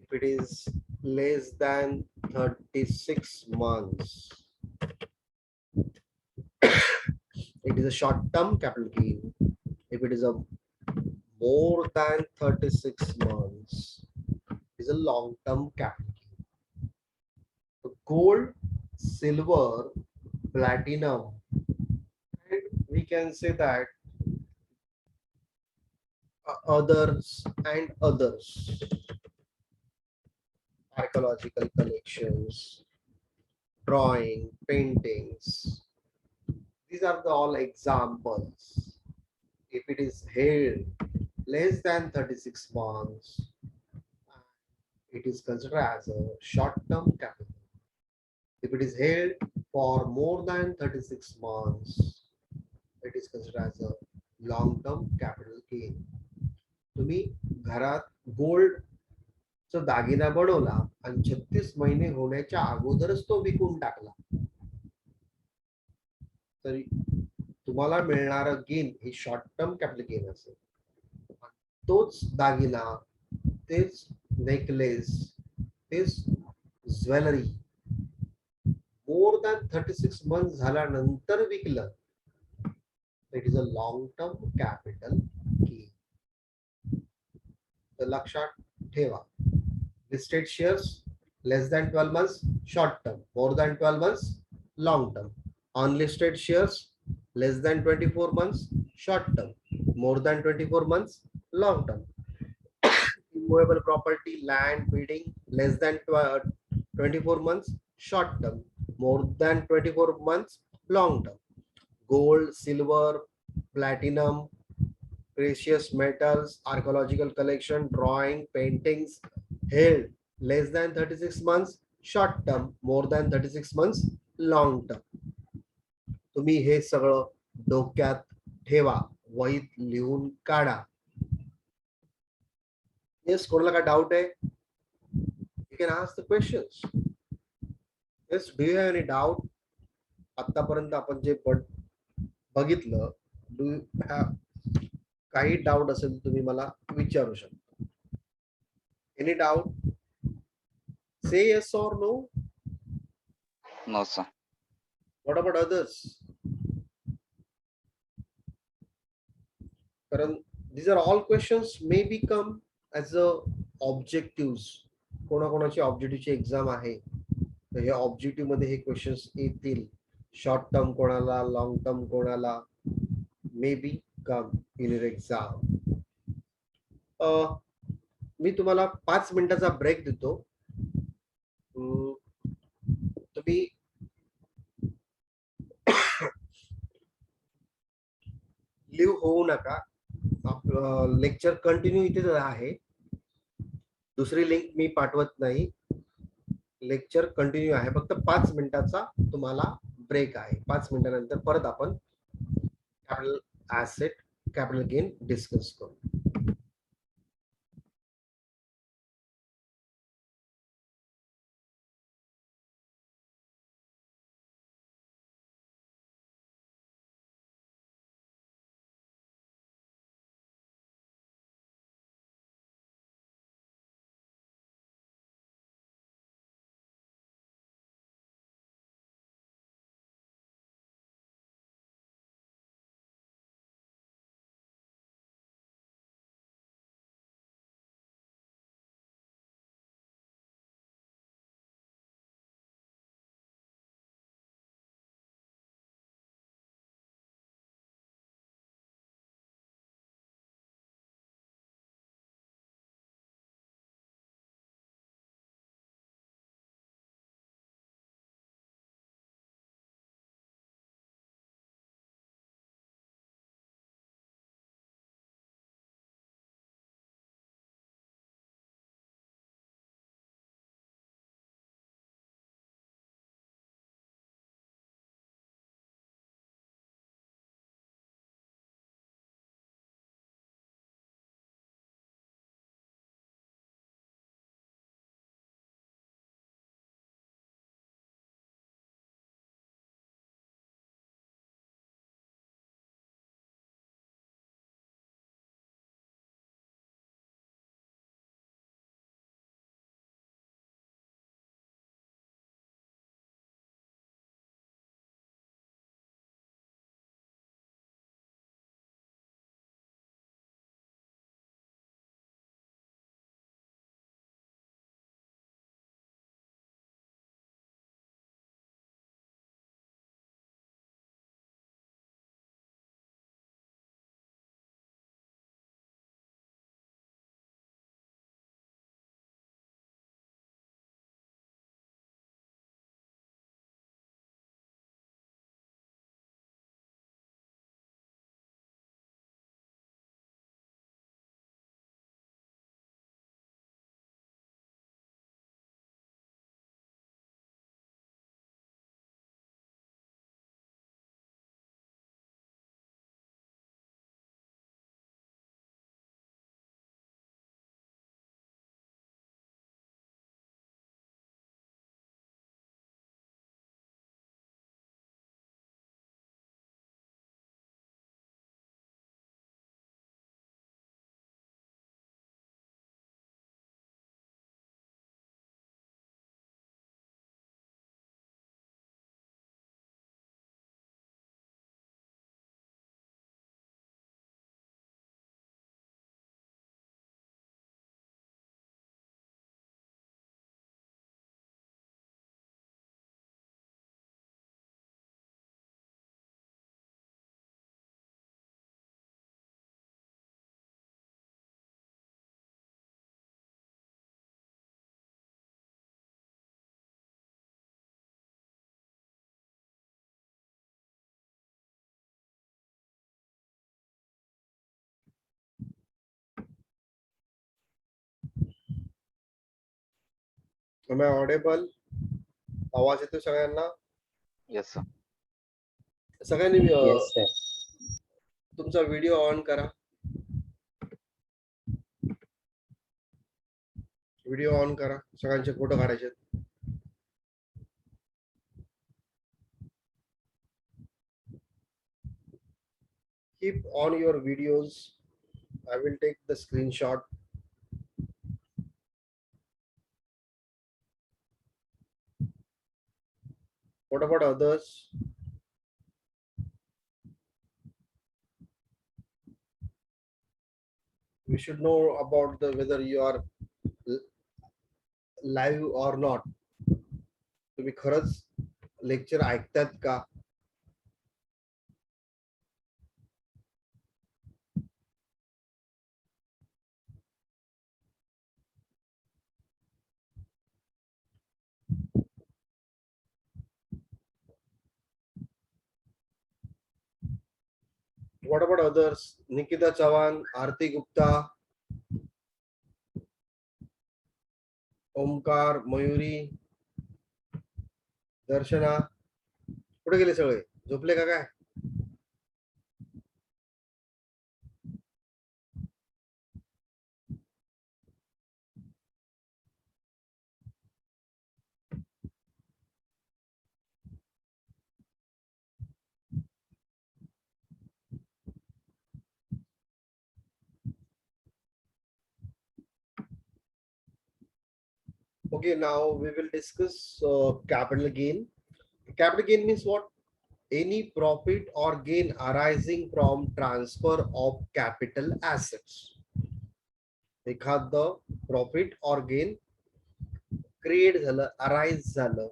If it is less than 36 months, it is a short-term capital gain. If it is a more than 36 months, it is a long-term capital gain. So gold, silver, platinum, and we can say that others and others, archaeological collections, drawing, paintings. These are the all examples. If it is held less than 36 months, it is considered as a short-term capital. If it is held for more than 36 months, it is considered as a long-term capital gain. तुम्ही घरात gold चा दागिना बनवला आणि 36 महिने होण्याच्या अगोदरच तो विकून टाकला, तरी तुम्हाला मिळणारा गेन हे शॉर्ट टर्म कॅपिटल गेन असेल. तोच दागिना, तेच नेकलेस, तेच ज्वेलरी मोर दॅन 36 मंथ झाल्यानंतर विकलं, it is a long term capital gain. तर लक्षात ठेवा, listed shares less than 12 months short term, more than 12 months long term. Unlisted shares less than 24 months short term, more than 24 months long term. Immovable property, land, building less than 24 months short term, more than 24 months long term. Gold, silver, platinum, precious metals, archaeological collection, drawing, paintings held less than 36 months short term, more than 36 months long term. तुम्ही हे सगळं डोक्यात ठेवा, वहीत लिहून काढा. Yes, कोणाला काय doubt आहे? You can ask the questions. Yes, do you have any doubt? आतापर्यंत आपण जे बघितलं, डू यू हॅव काही डाऊट असेल तर तुम्ही मला विचारू शकता. Any doubt? से येस और no. No sir. What about others? कारण these are all questions may become as a objectives. कोणाकोणाची ऑब्जेक्टिव्हची एक्झाम आहे, तर हे ऑब्जेक्टिव्ह मध्ये हे क्वेश्चन्स येतील. शॉर्ट टर्म कोणाला, लॉंग टर्म कोणाला, may be come in your exam. मी तुम्हाला 5 मिनिटाचा ब्रेक देतो. तुम्ही लिव्ह होऊ नका. लेक्चर कंटिन्यू इथेच आहे. दुसरी लिंक मी पाठवत नाही. लेक्चर कंटिन्यू आहे. फक्त 5 मिनिटाचा तुम्हाला ब्रेक आहे. 5 मिनिटानंतर परत आपण capital asset, capital gain discuss करू. Am I audible? आवाज येतो सगळ्यांना? Yes sir. सगळ्यांनी Yes, sir. तुमचा व्हिडिओ ऑन करा. व्हिडिओ ऑन करा. सगळ्यांचे फोटो काढायचे. Keep on your videos. I will take the screenshot. What about others? We should know about the whether you are live or not. तुम्ही खरंच lecture ऐकतात का? What about others? Nikita Chavan, Aarti Gupta, Omkar, Mayuri, दर्शना, कुठे गेले सगळे? झोपले का काय? Okay, now we will discuss capital gain. Capital gain means what? Any profit or gain arising from transfer of capital assets. एखादं प्रॉफिट और गेन क्रिएट झालं, arise झालं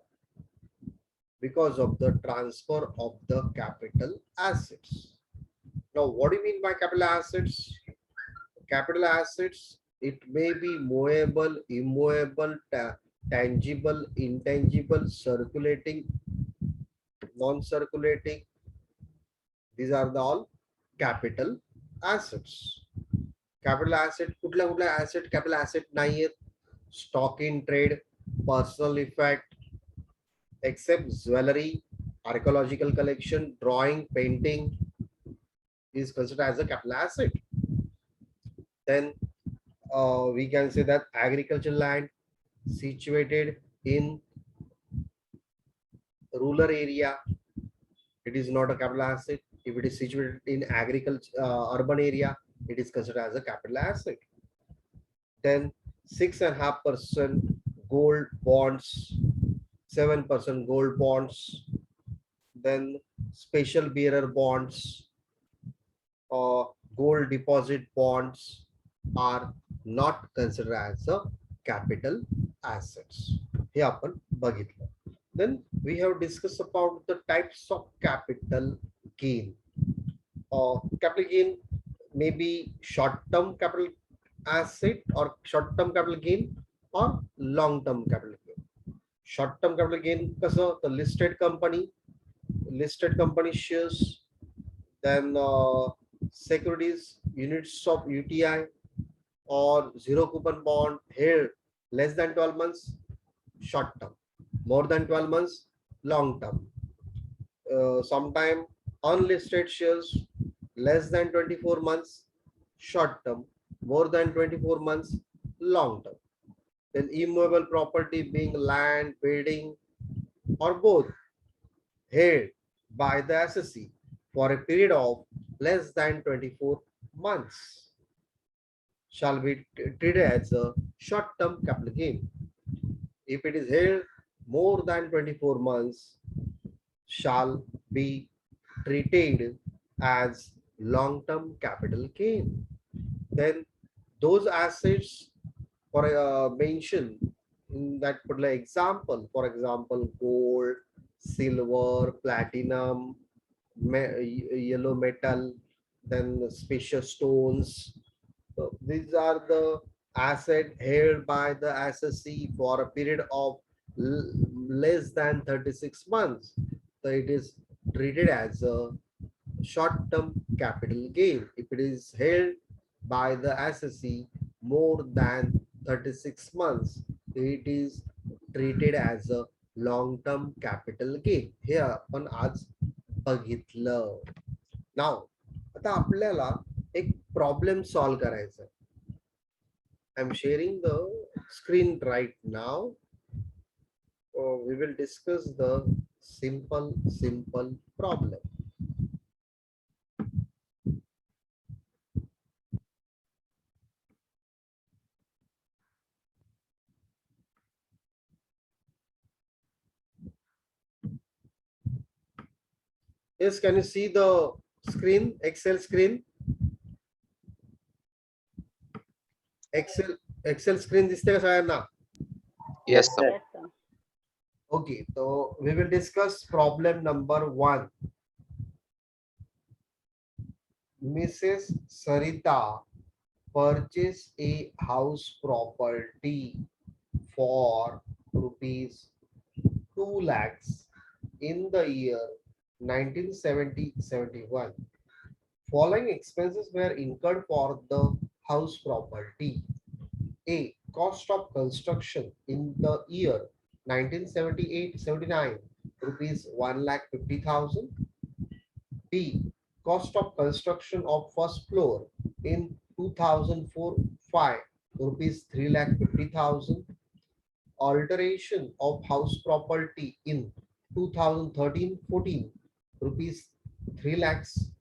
because of the transfer of the capital assets. Now, what do you mean by capital assets? Capital assets, it may be movable, immovable, tangible, intangible, circulating, non-circulating. These are the all capital assets. Capital asset, कुठल्या कुठल्या asset capital asset नाही आहेत? Stock in trade, personal effect, except jewelry, archaeological collection, drawing, painting is considered as a capital asset. Then we can say that agricultural land situated in rural area, it is not a capital asset. If it is situated in agriculture, urban area, it is considered as a capital asset. Then 6.5% gold bonds, 7% gold bonds, then special bearer bonds or gold deposit bonds are not considered as a capital assets. हे आपण बघितलं. Then we have discussed about the types of capital gain. Capital gain may be short-term capital asset or short-term capital gain or long-term capital gain. Short-term capital gain कसं? The listed company shares, then securities, units of UTI or zero coupon bond held less than 12 months, short term. More than 12 months, long term. Sometime unlisted shares less than 24 months, short term. More than 24 months, long term. Then immovable property being land, building, or both held by the assessee for a period of less than 24 months shall be treated as a short-term capital gain. If it is held more than 24 months, shall be treated as long-term capital gain. Then those assets for mention in that particular example, for example, gold, silver, platinum, yellow metal, then special stones. So these are the asset held by the assessee for a period of less than 36 months. So it is treated as a short-term capital gain. If it is held by the assessee more than 36 months, it is treated as a long term capital gain. हे आपण आज बघितलं. नाव आता आपल्याला एक problem solve करायचा आहे. I'm sharing the screen right now. We will discuss the simple problem. Yes, can you see the screen, Excel screen? Excel screen दिसते का सगळ्यांना? Yes, sir. Yes, sir. Okay, so we will discuss problem number 1. Mrs. Sarita purchased a house property for rupees 2 lakhs in the year 1970-71. Following expenses were incurred for the house property. A. Cost of construction in the year 1978-79, rupees 1,50,000. B. Cost of construction of first floor in 2004-5, rupees 3,50,000. Alteration of house property in 2013-14, rupees 3 lakhs.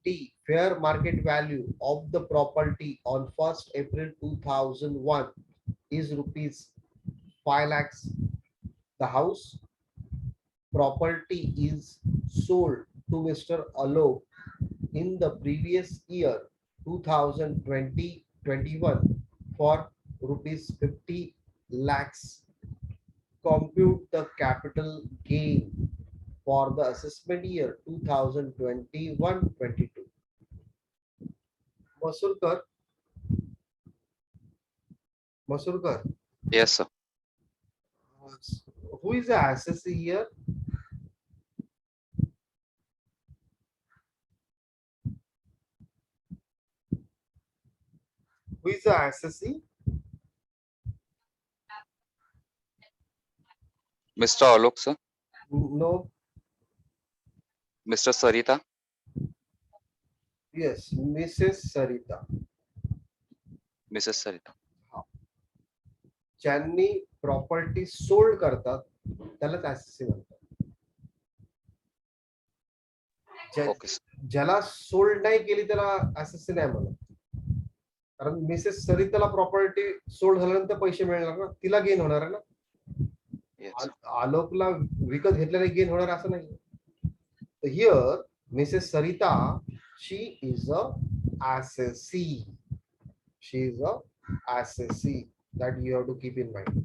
D. Fair market value of the property on 1st April 2001 is rupees 5 lakhs. The house property is sold to Mr. Alok in the previous year 2020-21 for rupees 50 lakhs. Compute the capital gain for the assessment year 2021-22. Masurkar, Yes, sir. who is the assessee here? Who is the assessee? Mr. Alok, sir. No. Mr. Sarita. Yes, Mrs. Sarita. Mrs. Sarita. ज्यांनी property sold करतात त्यालाच ऍसेसी म्हणतात. Okay, sir. ज्याला sold नाही केली त्याला ऍसेसी नाही म्हणत. कारण मिसेस सरिताला प्रॉपर्टी सोल्ड झाल्यानंतर पैसे मिळणार ना, तिला गेन होणार आहे ना. Yes, sir. आलोकला विकत घेतल्याने गेन होणार असं नाही. Here Mrs Sarita, she is a assessee. She is a assessee. That you have to keep in mind.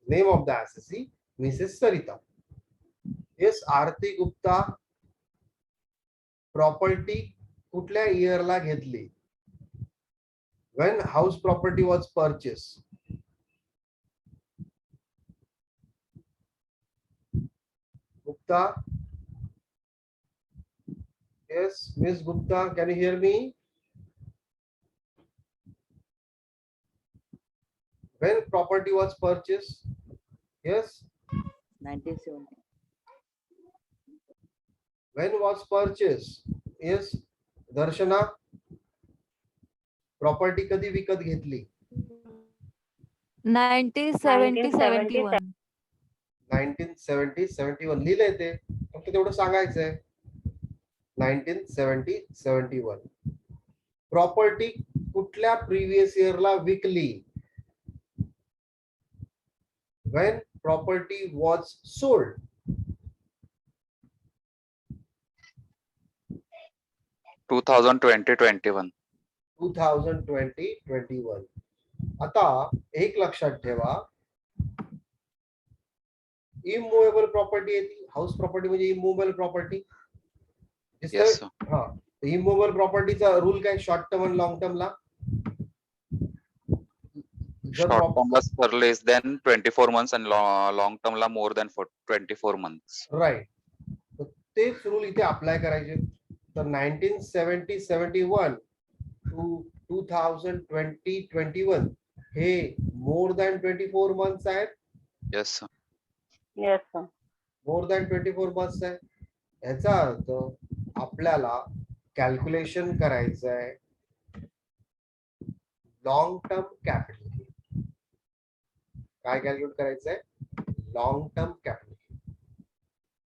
Name of the assessee, Mrs. Sarita. Yes, Aarti Gupta property कुठल्या year ला घेतली? When house property was purchased. Gupta. Yes, Miss Gupta, can you hear me? When property was purchased? Yes. 1970. When was purchased? Yes. Darshana. Property कधी विकत घेतली? 1970-71. 1970-71 लिहिलंय ते, फक्त तेवढं सांगायचंय. 1970-71. प्रॉपर्टी कुठल्या प्रिव्हियस इयरला विकली? When property was sold. 2020-21. 2020-21. आता एक लक्षात ठेवा, इमूवेबल प्रॉपर्टी येते. हाऊस प्रॉपर्टी म्हणजे इमूवेबल प्रॉपर्टी. Yes, sir. हा, इमूवेबल प्रॉपर्टीचा रूल काय शॉर्ट टर्म आणि लॉंग टर्मला? Short term ला for less than 24 months and long term ला more than 24 months. राईट. तेच रूल इथे अप्लाय करायचे. तर 1970-71 to 2020-21 हे मोर दॅन 24 मंथ्स आहेत. Yes sir. Yes sir. More than 24 months आहे. याचा अर्थ आपल्याला कॅल्क्युलेशन करायचं आहे लॉंग टर्म कॅपिटल गेन. काय कॅल्क्युलेट करायचं आहे? Long term capital gain.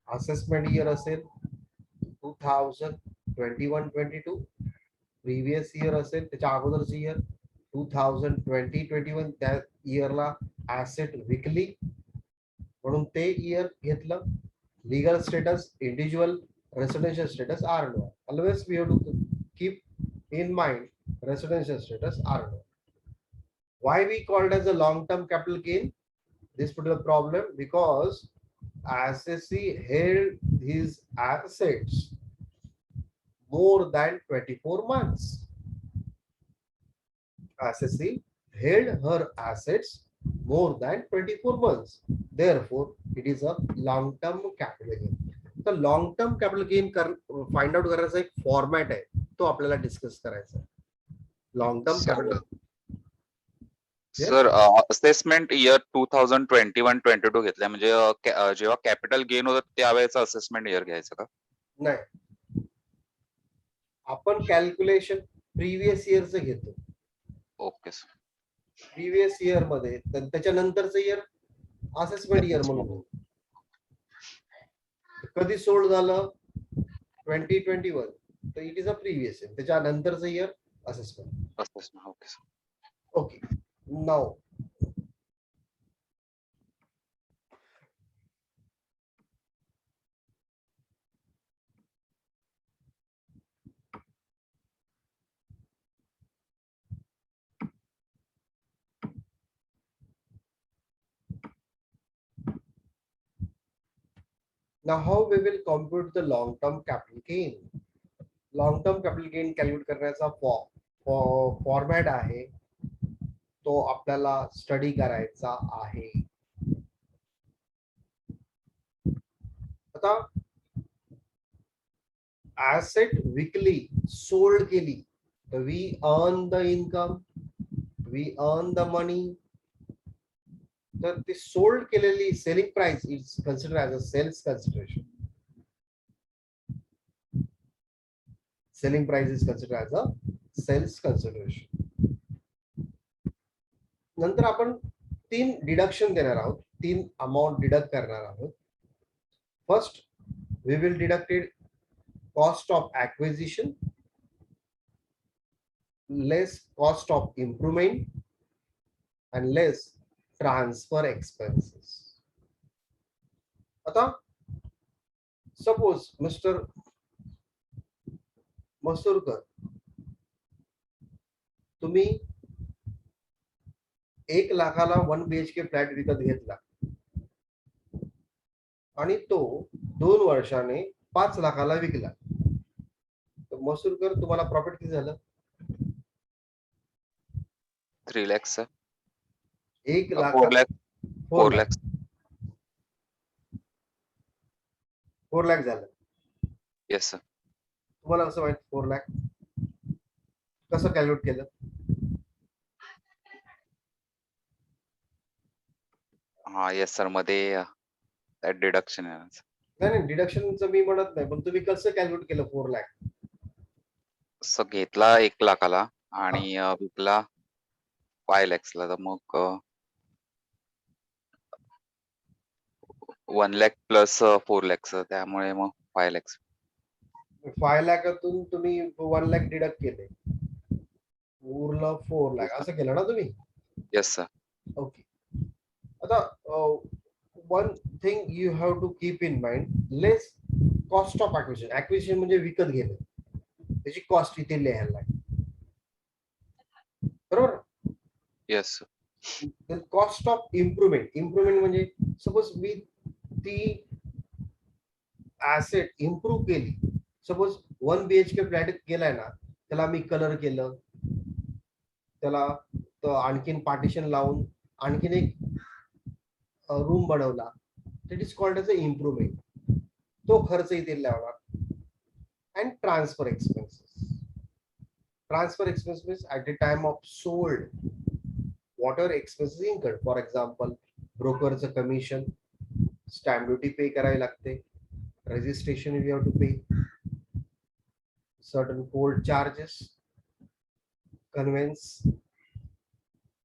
Assessment year असेल 2021-22, प्रिव्हियस इयर असेल त्याच्या अगोदरचं इयर 2020-21, त्या इयरला ऍसेट विकली म्हणून ते इयर घेतलं. Legal status individual residential status R&O. Always we have to keep in mind residential status R&O. Why we called as a long-term capital gain this particular problem? Because SSC held his assets more than 24 months. SSC held her assets more than 24 months. Therefore, it is a long-term capital gain. तर long term capital gain find out करायचा एक format आहे, तो आपल्याला discuss करायचा आहे. Long term capital sir assessment year 2021-22 घेतलाय म्हणजे जेव्हा कॅपिटल गेन होतं त्यावेळेचा असेसमेंट इयर घ्यायचं का? नाही, आपण कॅल्क्युलेशन प्रिव्हियस इयरचं घेतो. Okay sir. प्रिव्हियस इयर मध्ये त्याच्यानंतरचं इयर असेसमेंट इयर म्हणून. कधी सोल्ड झालं 2021, तर it is a previous year. त्याच्यानंतरचं year assessment. Assessment. Okay sir. Okay, now how we will compute the long term capital gain. Long term capital gain calculate करण्याचा format आहे, तो आपल्याला study करायचा आहे. आता ऍसेट विकली, सोल्ड केली, तर we earn the income, we earn the money. तर ती सोल्ड केलेली selling price is consider as a sales consideration. Selling price is consider as a sales consideration. नंतर आपण 3 डिडक्शन देणार आहोत, 3 अमाउंट डिडक्ट करणार आहोत. First we will deducted cost of acquisition, less cost of improvement and less transfer expenses. आता suppose mister Masurkar, तुम्ही 1 लाखाला 1 BHK flat विकत घेतला आणि तो 2 वर्षाने 5 लाखाला विकला, तर मसूरकर तुम्हाला प्रॉफिट किती झालं? 3 lakhs sir. 1 lakh 4 lakhs. 4 4 lakhs. 4 lakh झालं. Yes sir. तुम्हाला कसं माहित 4 लाख कसं कॅल्क्युलेट केलं? हा येस सर, मध्ये डिडक्शन आहे. नाही, डिडक्शनचं मी म्हणत नाही, पण तुम्ही कसं कॅल्क्युलेट केलं 4 लाख? सर घेतला 1 लाखाला आणि विकला 5 lakhs ला, तर मग 1 lakh प्लस 4 lakhs, त्यामुळे मग 5 lakhs. 5 लाखातून तुम्ही 1 लाख डिडक्ट केले, उरलं 4 लाख, असं केलं ना तुम्ही? Yes sir. ओके. आता one thing you have to keep in mind, less cost of acquisition. Acquisition म्हणजे विकत घेणं, त्याची कॉस्ट इथे लिहायला लागेल, बरोबर? Yes. Cost of improvement. Improvement म्हणजे सपोज मी ती ऍसेट इम्प्रूव्ह केली. सपोज 1 BHK फ्लॅट गेलाय ना, त्याला मी कलर केलं, त्याला आणखीन पार्टिशन लावून आणखीन एक रूम बनवला, it is called as a improvement. तो खर्च इथे लावणार. And transfer expenses. Transfer expenses at the time of sold, what are expenses incurred. For example, brokerचं कमिशन, स्टॅम्प ड्युटी पे करावी लागते, registration we have to pay, certain cold charges, conveyance.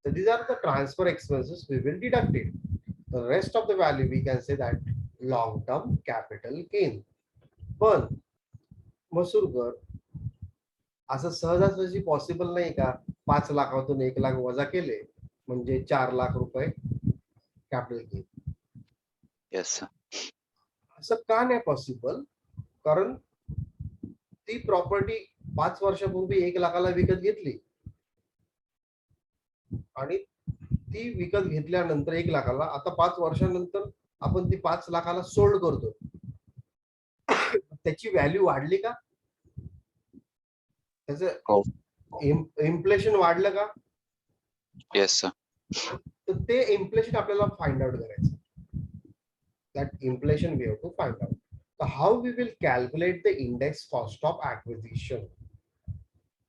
So these are the transfer expenses we will deduct it. The rest of the value we can say that long term capital gain. पण मसूरकर असं सहजासहजी possible नाही का 5 लाखातून 1 लाख वजा केले म्हणजे 4 लाख रुपये capital gain. Yes sir. असं का नाही पॉसिबल? कारण ती प्रॉपर्टी 5 वर्षापूर्वी 1 लाखाला विकत घेतली आणि ती विकत घेतल्यानंतर 1 लाखाला आता 5 वर्षानंतर आपण ती 5 लाखाला सोल्ड करतो. त्याची व्हॅल्यू वाढली का? त्याचं इन्फ्लेशन वाढलं का? Yes sir. तर ते इन्फ्लेशन आपल्याला फाइंड आउट करायचं. That inflation we have to find out. So how we will calculate the index cost of acquisition?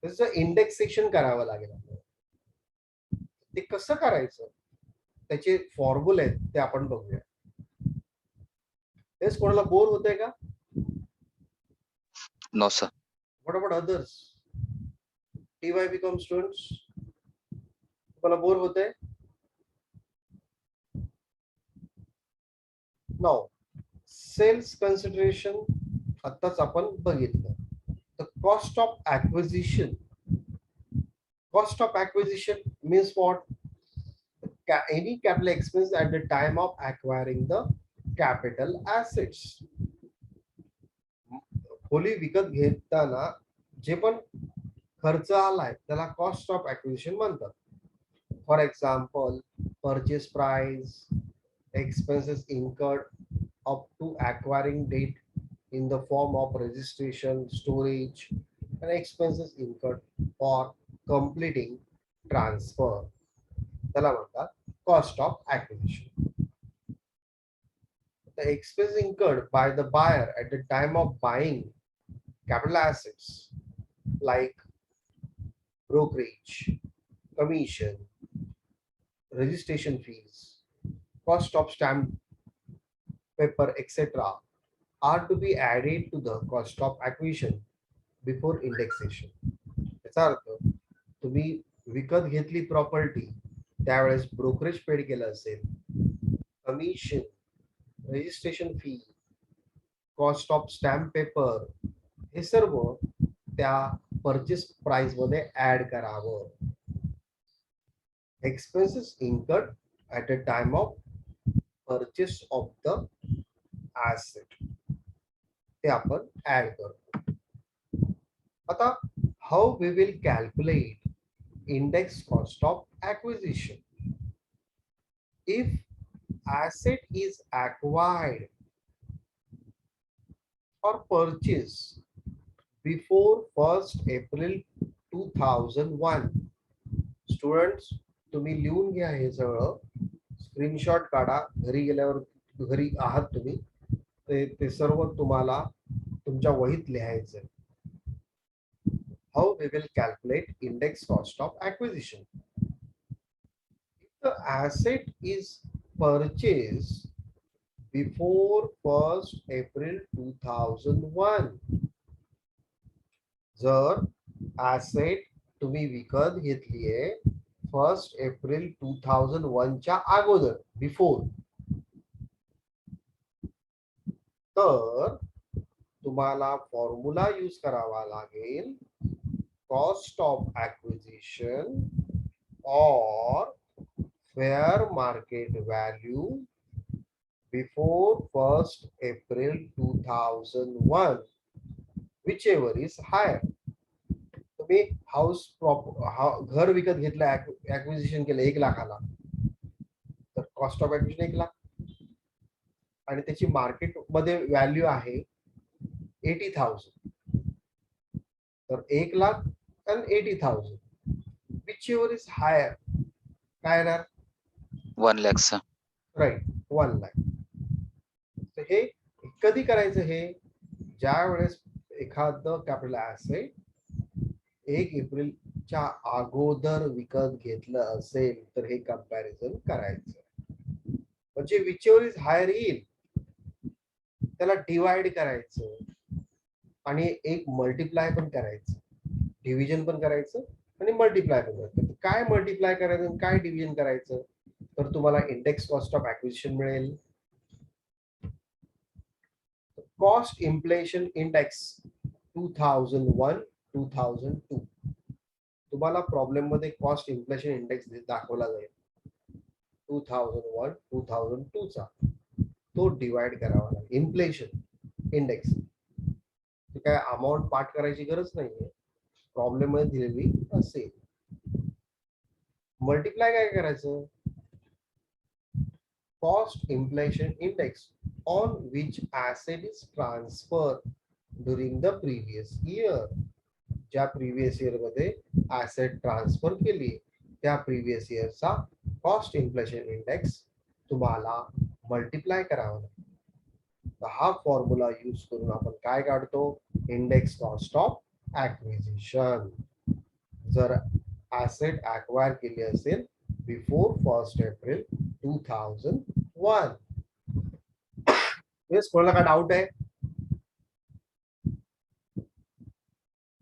त्याचं इंडेक्सेशन करावं लागेल आपल्याला. ते कसं करायचं त्याचे फॉर्म्युले आहेत ते आपण बघूया. तेच कोणाला बोर होतंय का? No sir. What about others? TY become students. तुम्हाला बोर होतंय? Now, sales consideration आताच आपण बघितलं. The cost of acquisition. Cost of acquisition means what? Any capital expense at the time of acquiring the capital assets. खोली विकत घेताना जे पण खर्च आलाय त्याला कॉस्ट ऑफ ऍक्विजिशन म्हणतात. For example purchase price, expenses incurred up to acquiring date in the form of registration, storage, and expenses incurred for completing transfer. त्याला म्हणतात cost of acquisition. The expense incurred by the buyer at the time of buying capital assets like brokerage, commission, registration fees, cost of stamp paper, etc. are to be added to the cost of acquisition before indexation. याचा अर्थ तुम्ही विकत घेतली property त्यावेळेस brokerage paid केलं असेल, commission, registration fee, cost of stamp paper हे सर्व त्या परचेस प्राइस मध्ये ऍड करावं. Expenses incurred at the time of purchase of the asset ते आपण ऍड करतो. आता how we will calculate index cost of acquisition? If asset is acquired or purchased before 1st April 2001, students तुम्ही लिहून घ्या हे सगळं, स्क्रीनशॉट काढा, घरी गेल्यावर घरी आहात तुम्ही ते सर्व तुम्हाला तुमच्या वहीत लिहायचं. How we will calculate index cost of acquisition. The asset is purchased before 1st April 2001. जर asset तुम्ही विकत घेतलीये 1st April 2001 च्या अगोदर, बिफोर, तर तुम्हाला फॉर्म्युला यूज करावा लागेल कॉस्ट ऑफ ऍक्विजिशन और fair market value before 1st April 2001, whichever is higher. तुम्ही हाऊस घर विकत घेतलं, ऍक्विजिशन केलं 1 लाखाला, तर कॉस्ट ऑफ ऍक्विजिशन 1 लाख आणि त्याची मार्केट मध्ये व्हॅल्यू आहे 80,000, तर 1 lakh and 80,000, whichever is higher, काय येणार? 1 lakh सर. राईट, 1 लाख. तर हे कधी करायचं? हे ज्या वेळेस एखादं कॅपिटल ऍसेट 1 एप्रिल च्या अगोदर विकत घेतलं असेल तर हे कंपॅरिझन करायचं. म्हणजे विच एव्हर इज हायर येईल त्याला डिवाइड करायचं आणि एक मल्टिप्लाय पण करायचं, डिव्हिजन पण करायचं आणि मल्टिप्लाय पण करायचं. काय मल्टिप्लाय करायचं आणि काय डिव्हिजन करायचं, तर तुम्हाला इंडेक्स कॉस्ट ऑफ ऍक्विजिशन मिळेल. कॉस्ट इन्फ्लेशन इंडेक्स 2001-2002 तुम्हाला प्रॉब्लेम मध्ये कॉस्ट इन्फ्लेशन इंडेक्स दाखवला जाईल 2001-2002 चा, तो डिवाइड करावा लागेल. इन्फ्लेशन इंडेक्स काय अमाऊंट पाठ करायची गरज नाहीये, प्रॉब्लेम मध्ये दिलेली असेल. मल्टिप्लाय काय करायचं, cost inflation index on which asset is transfer during the previous year. ज्या प्रिव्हियस इयर मध्ये ऍसेट ट्रान्सफर केली त्या प्रिव्हियस इयरचा कॉस्ट इन्फ्लेशन इंडेक्स तुम्हाला मल्टिप्लाय करावा लागेल. हा फॉर्म्युला यूज करून आपण काय काढतो, इंडेक्स कॉस्ट ऑफ ऍक्विजिशन. जर ऍसेट अक्वायर केली असेल बिफोर 1 एप्रिल 2001. येस, कोणाला काय डाऊट आहे?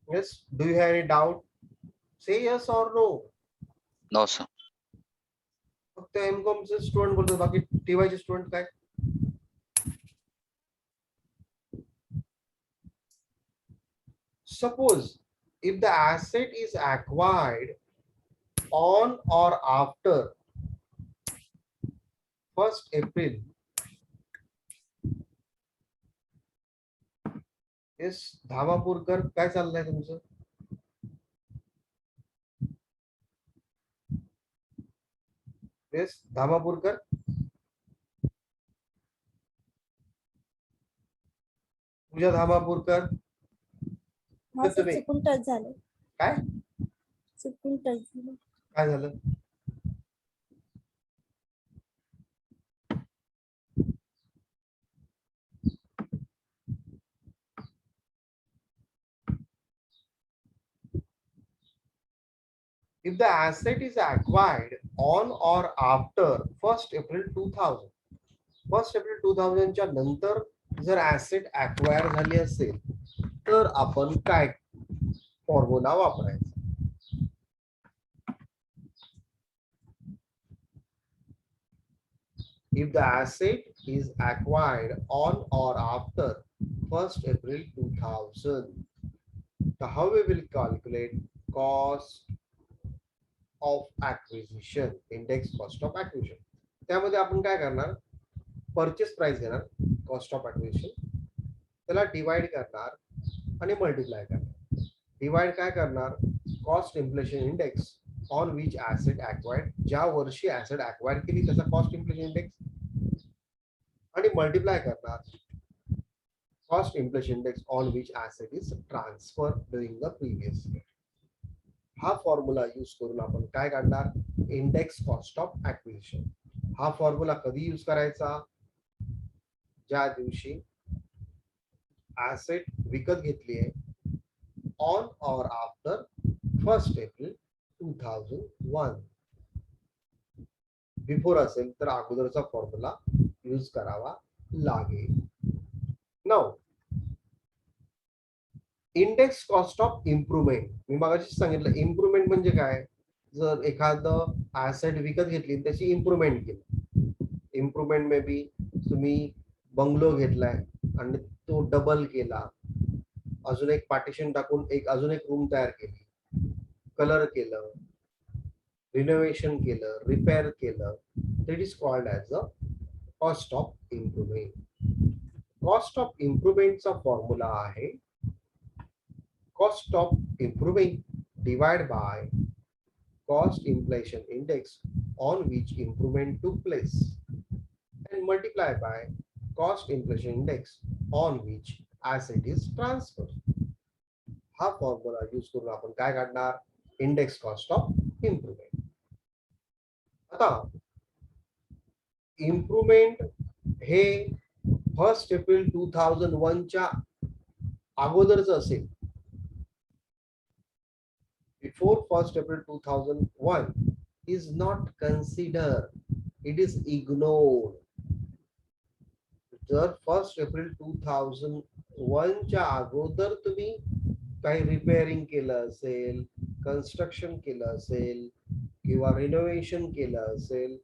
Yes, do you have any doubt? Say yes or no. No sir. फक्त एमकॉम चे स्टुडंट बोलतो, बाकी टीवाय चे स्टुडंट काय? Suppose if the asset is acquired on or after 1 April. Yes, धामापूरकर काय चाललंय तुमचं? येस, धामापूरकर पूजा धामापूरकर हा तर सर, तुम्ही चुकून टच झालं. काय चुकून टच झालं. काय झालं? If the asset is acquired on or after 1 April 2000, 1 April 2000 च्या नंतर जर ऍसेट अक्वायर झाली असेल तर आपण काय फॉर्म्युला वापरायचा? If the asset is acquired on or after 1 April 2000, so how we will calculate cost of acquisition, index cost of acquisition. त्यामध्ये आपण काय करणार, परचेस प्राइस घेणार कॉस्ट ऑफ ऍक्विजिशन, त्याला डिवाइड करणार आणि मल्टिप्लाय करणार. डिवाइड काय करणार, cost inflation index on which asset acquired, ज्या वर्षी ऍसेट अक्वायर केली त्याचा कॉस्ट इन्फ्लेशन इंडेक्स, आणि मल्टिप्लाय करणार cost inflation index on which asset is transfer during the previous year. हा फॉर्म्युला यूज करून आपण काय काढणार, इंडेक्स कॉस्ट ऑफ ऍक्विजिशन. हा फॉर्म्युला कधी यूज करायचा, ज्या दिवशी ऍसेट विकत घेतली आहे ऑन और आफ्टर 1 एप्रिल 2001. बिफोर असेल तर अगोदरचा फॉर्म्युला यूज करावा लागेल. Now index cost of improvement, मी मगाशी सांगितलं इम्प्रुव्हमेंट म्हणजे काय, जर एखादं ऍसेट विकत घेतली त्याची इम्प्रुव्हमेंट केली. इम्प्रुव्हमेंट मे बी तुम्ही बंगलो घेतलाय आणि तो डबल केला, अजून एक पार्टिशन टाकून अजून एक रूम तयार केली, कलर केलं, रिनोव्हेशन केलं, रिपेअर केलं, that is called as a cost of improvement. Cost of इम्प्रुव्हमेंटचा फॉर्म्युला आहे cost of improving divided by cost inflation index on which improvement took place and multiplied by cost inflation index on which asset is transferred. हा formula use करून आपण काय काढणार, index cost of improvement. आता improvement हे 1 April 2001 च्या अगोदरच असेल before 1st April 2001 is not considered, it is ignored. जर 1st एप्रिल 2001 च्या अगोदर तुम्ही काही रिपेअरिंग केलं असेल, कन्स्ट्रक्शन केलं असेल किंवा रिनोव्हेशन केलं असेल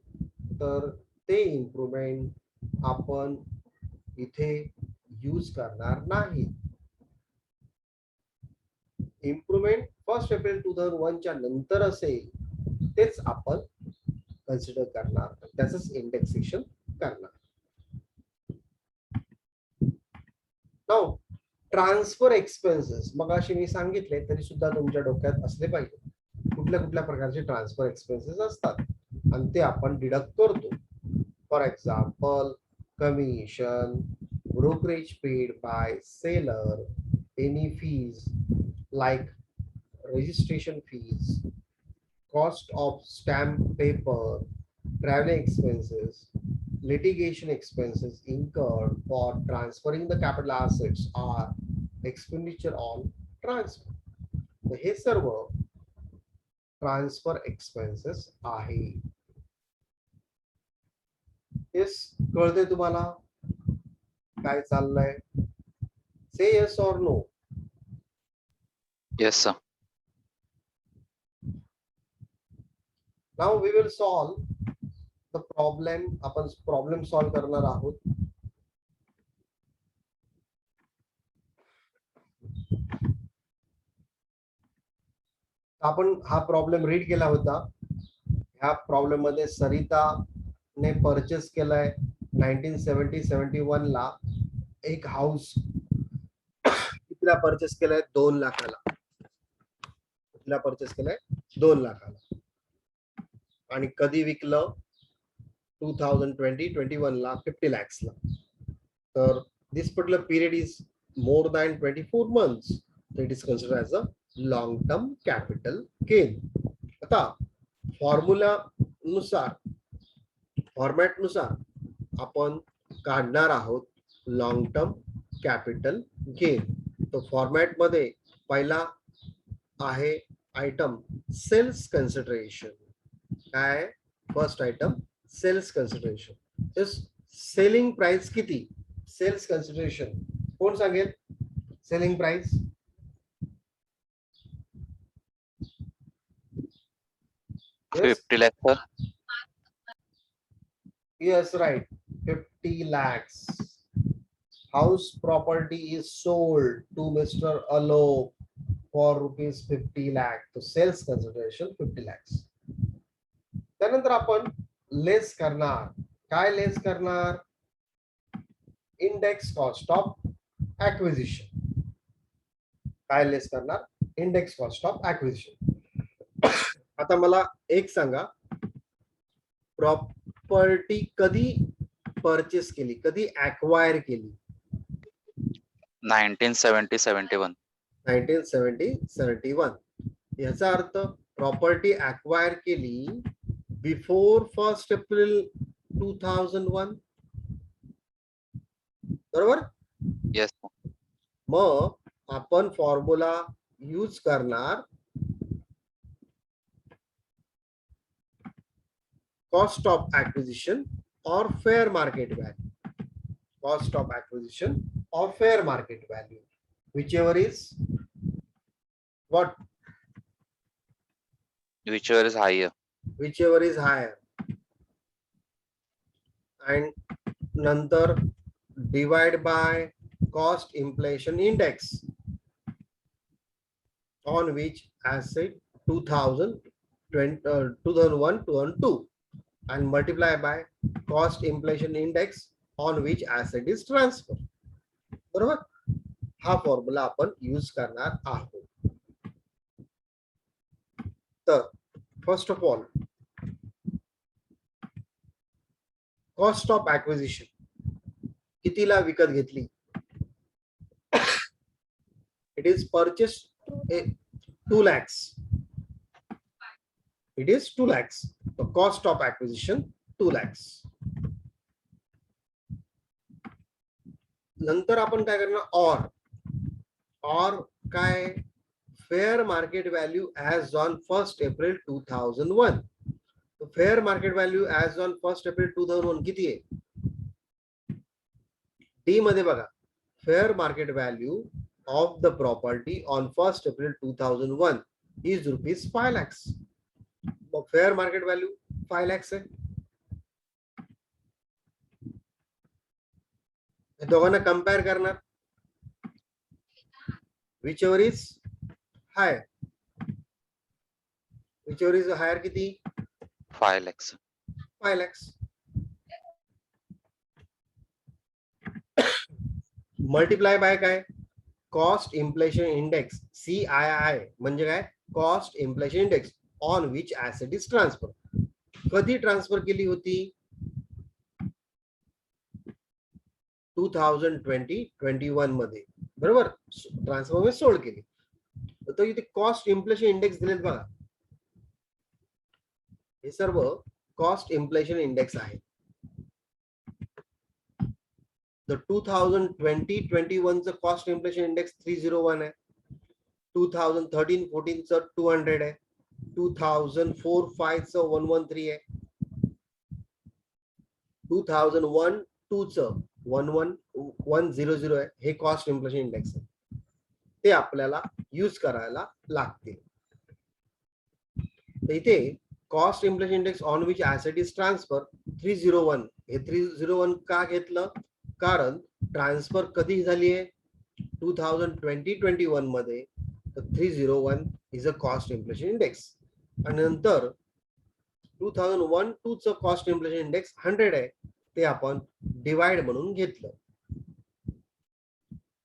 तर ते इम्प्रुव्हमेंट आपण इथे यूज करणार नाही. इम्प्रुव्हमेंट 1st एप्रिल 2001 च्या नंतर असेल तेच आपण कन्सिडर करणार, त्याचंच इंडेक्सेशन करणार. नाउ ट्रान्सफर एक्सपेन्सेस मग अशी मी सांगितले तरी सुद्धा तुमच्या डोक्यात असले पाहिजे कुठल्या कुठल्या प्रकारचे ट्रान्सफर एक्सपेन्सेस असतात आणि ते आपण डिडक्ट करतो. For example commission, brokerage paid by seller, any fees like registration fees, cost of stamp paper, traveling expenses, litigation expenses incurred for transferring the capital assets are expenditure on transfer. तर हे सर्व transfer expenses आहे. Yes, कळते तुम्हाला काय चाललंय? Say yes और no. Yes sir. Now we will solve the problem. आपण प्रॉब्लेम सॉल्व करणार आहोत. आपण हा प्रॉब्लेम रीड केला होता. ह्या प्रॉब्लेम मध्ये सरिता ने परचेस केलाय 1970-71 ला एक हाऊस. कितीला परचेस केलाय? 2 लाखाला. कितीला परचेस केलाय? 2 लाखाला. आणि कधी विकलं? 2020-21 ला 50 lakhs ला. तर this particular period is more than 24 months. So it is considered as a long term capital gain. आता फॉर्म्युला नुसार, फॉर्मॅट नुसार आपण काढणार आहोत लॉंग टर्म कॅपिटल गेन. तो फॉर्मॅट मध्ये पहिला आहे आयटम सेल्स कन्सिडरेशन. काय? First item sales consideration. Selling price किती? सेल्स कन्सिडरेशन कोण सांगेल? Selling price Yes? 50 lakh sir. Yes, right. 50 lakhs. House property is sold to Mr. Alok for rupees 50 lakh. So sales consideration 50 lakhs. त्यानंतर आपण less करणार. काय less करणार? Index cost of acquisition. काय less करणार? Index cost of acquisition. आता मला एक सांगा, प्रॉपर्टी कधी परचेस केली, कधी ऍक्वायर केली? 1970-71. 1970-71. याचा अर्थ प्रॉपर्टी ऍक्वायर केली बिफोर 1st एप्रिल 2001. बरोबर? येस. मग आपण फॉर्म्युला यूज करणार cost of acquisition or fair market value. Cost of acquisition or fair market value, whichever is what? Whichever is higher. Whichever is higher. And nantar divide by cost inflation index on which asset 2001-2002 and multiply by cost inflation index on which asset is transferred. बरोबर? हा formula आपण use करणार आहोत. तर first of all cost of acquisition कितीला विकत घेतली? It is purchase 2 lakhs. It is 2 lakhs. The cost of acquisition 2 lakhs. नंतर आपण काय करणार? और काय? fair market value as on 1st April 2001. So fair market value as on 1st April 2001 किती आहे? D मध्ये बघा, fair market value of the property on 1st April 2001 is rupees 5 lakhs. Mug fair market value 5 lakhs आहे. हे दोघांना compare करणार, whichever is higher. Whichever is higher किती? 5 lakhs. 5 lakhs. Multiply by काय? Cost inflation index CII म्हणजे काय? Cost inflation index on which asset is transfer. कधी transfer केली होती? 2020-21 मध्ये, बरोबर. ट्रान्सफर मध्ये सोल्ड केली. तर इथे कॉस्ट इन्फ्लेशन इंडेक्स दिलेत बघा, हे सर्व कॉस्ट इन्फ्लेशन इंडेक्स आहे. The 2020-21 चं कॉस्ट इन्फ्लेशन इंडेक्स 301 आहे. 2013-14 चं 200 आहे. 2004-5 चं 113 आहे. 2001-2 चं 11100 आहे. हे कॉस्ट इन्फ्लेशन इंडेक्स आहे. ते आपल्याला यूज करायला लागते. तर इथे cost inflation index on which asset is transfer 301. हे 301 का घेतलं? कारण ट्रान्सफर कधी झाली आहे? 2020-21 मध्ये. तर 301 is a cost inflation index. आणि नंतर 2001-2 चं कॉस्ट इन्फ्लेशन इंडेक्स 100 आहे. ते आपण डिवाइड म्हणून घेतलं.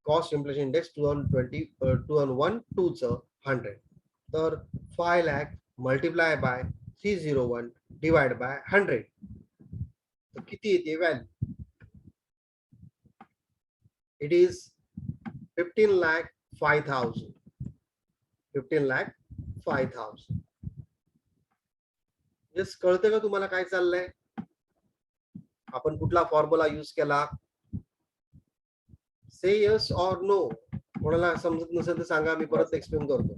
कॉस्ट इन्फ्लेशन इंडेक्स 2001-2 चं 100. तर 5 lakh multiply by 301 divide by 100. तर किती येते व्हॅल्यू? It is 15,05,000. 15,05,000. जस कळते का तुम्हाला काय चाललंय? आपण कुठला फॉर्म्युला यूज केला? से यस ऑर नो. कोणाला समजत नसेल तर सांगा, मी परत एक्सप्लेन करतो.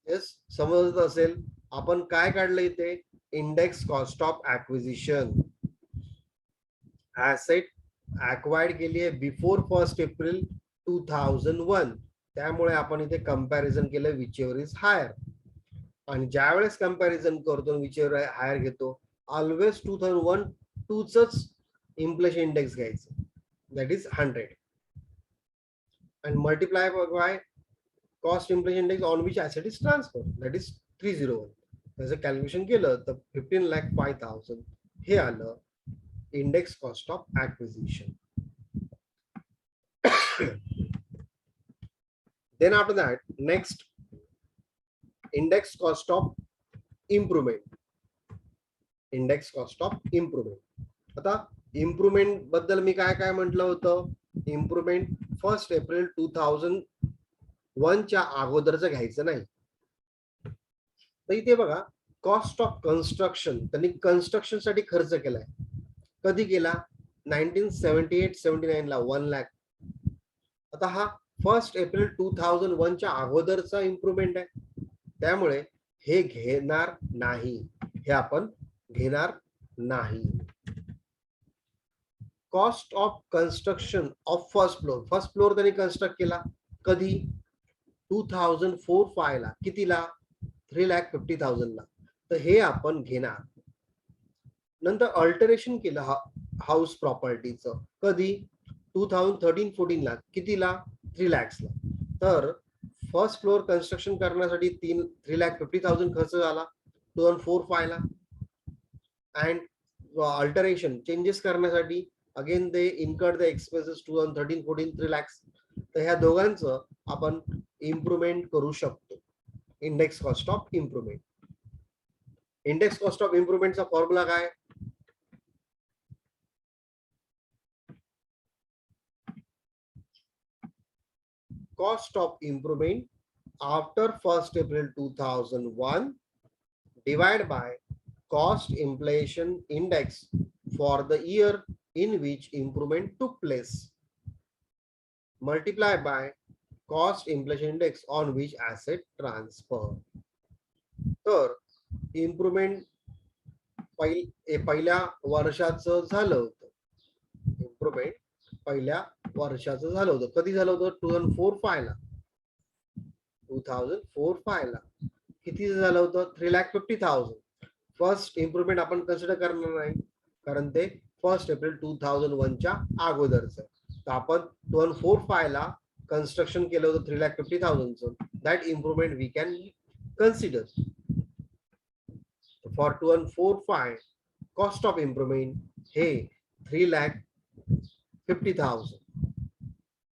येस, समजत असेल. आपण काय काढलं इथे? Index cost of acquisition. Asset acquired केली आहे बिफोर 1st एप्रिल 2001. त्यामुळे आपण इथे कंपॅरिझन केलं विच एव्हर इज हायर. आणि ज्या वेळेस कंपॅरिझन करतो विच एव्हर हायर घेतो, ऑलवेज 2001-2 चंच इन्फ्लेशन इंडेक्स घ्यायचं, दॅट इज 100. आणि multiply by cost inflation index on which asset is transfer, that is 301. त्याचं कॅल्क्युलेशन केलं तर 15,05,000 हे आलं index cost of acquisition. Then after that, next, index cost of improvement. Index cost of improvement. आता improvement बद्दल मी काय काय म्हटलं होतं? इम्प्रुव्हमेंट 1st एप्रिल 2001 च्या अगोदरचं घ्यायचं नाही. तर इथे बघा, कॉस्ट ऑफ कन्स्ट्रक्शन, त्यांनी कन्स्ट्रक्शन साठी खर्च केलाय. कधी केला? 1978-79 ला 1 लाख. आता हा 1st एप्रिल 2001 च्या अगोदरचा इम्प्रुव्हमेंट आहे. त्यामुळे हे घेणार नाही, हे आपण घेणार नाही. Cost of construction of first floor. First floor त्यांनी कन्स्ट्रक्ट केला कधी? 2004-5 ला. कितीला? 3,50,000 ला. तर हे आपण घेणार. नंतर अल्टरेशन केलं हाऊस प्रॉपर्टीचं कधी? 2013-14 ला. कितीला? 3 lakhs ला. तर फर्स्ट फ्लोर कन्स्ट्रक्शन करण्यासाठी 3,50,000 खर्च झाला 2004-5 ला. अँड अल्टरेशन चेंजेस करण्यासाठी again they incurred the expenses 2013-14 3 lakhs. तर ह्या दोघांचं आपण इम्प्रुव्हमेंट करू शकतो. Index cost of improvement. Index cost of इम्प्रुव्हमेंटचा फॉर्म्युला काय? Cost of improvement after 1st April 2001 divided by cost inflation index for the year in which improvement took place multiply by cost inflation index on which asset transfer. तर improvement पहिल्या वर्षाचं झालं होतं. Improvement पहिल्या वर्षाचं झालं होतं. कधी झालं होतं? 2004-5 ला. 2004-5 ला किती झालं होतं? 3,50,000. फर्स्ट इम्प्रुव्हमेंट आपण कन्सिडर करणार नाही, कारण ते 1 एप्रिल 2001च्या अगोदरच आहे. तर आपण 2004-5 ला कन्स्ट्रक्शन केलं होतं 3,50,000चं. That improvement we can consider. For 2004-5 cost of improvement हे 3,50,000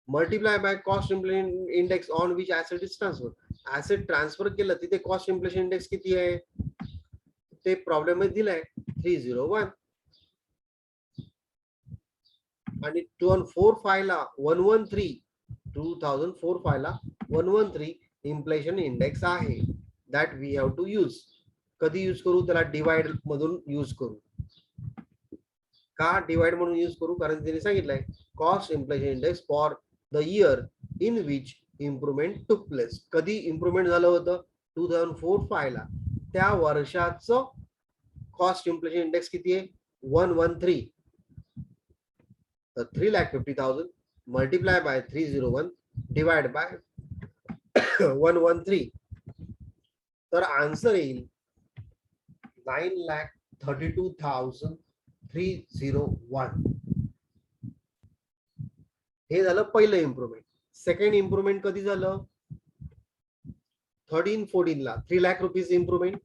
multiply by cost inflation index on which asset is transfer. Asset transfer केलं तिथे कॉस्ट इन्फ्लेशन इंडेक्स किती आहे ते प्रॉब्लेम मध्ये दिलाय 301. आणि 2004-5 ला 113. 2004-5 ला 113 इन्फ्लेशन इंडेक्स आहे. That we have to use. कधी यूज करू? त्याला डिवाइड मधून यूज करू. का डिवाइड म्हणून यूज करू? कारण त्यांनी सांगितलंय cost inflation index for the year in which improvement took place. कधी इम्प्रुव्हमेंट झालं होतं? 2004-5 ला. त्या वर्षाचं कॉस्ट इन्फ्लेशन इंडेक्स किती आहे? 113. तर 3,50,000 मल्टिप्लाय बाय 301 डिवाइड बाय 113. तर आन्सर येईल 9,32,301. हे झालं पहिलं इम्प्रुव्हमेंट. सेकंड इम्प्रुव्हमेंट कधी झालं? 13-14 ला 3 लाख रुपीज इम्प्रुव्हमेंट.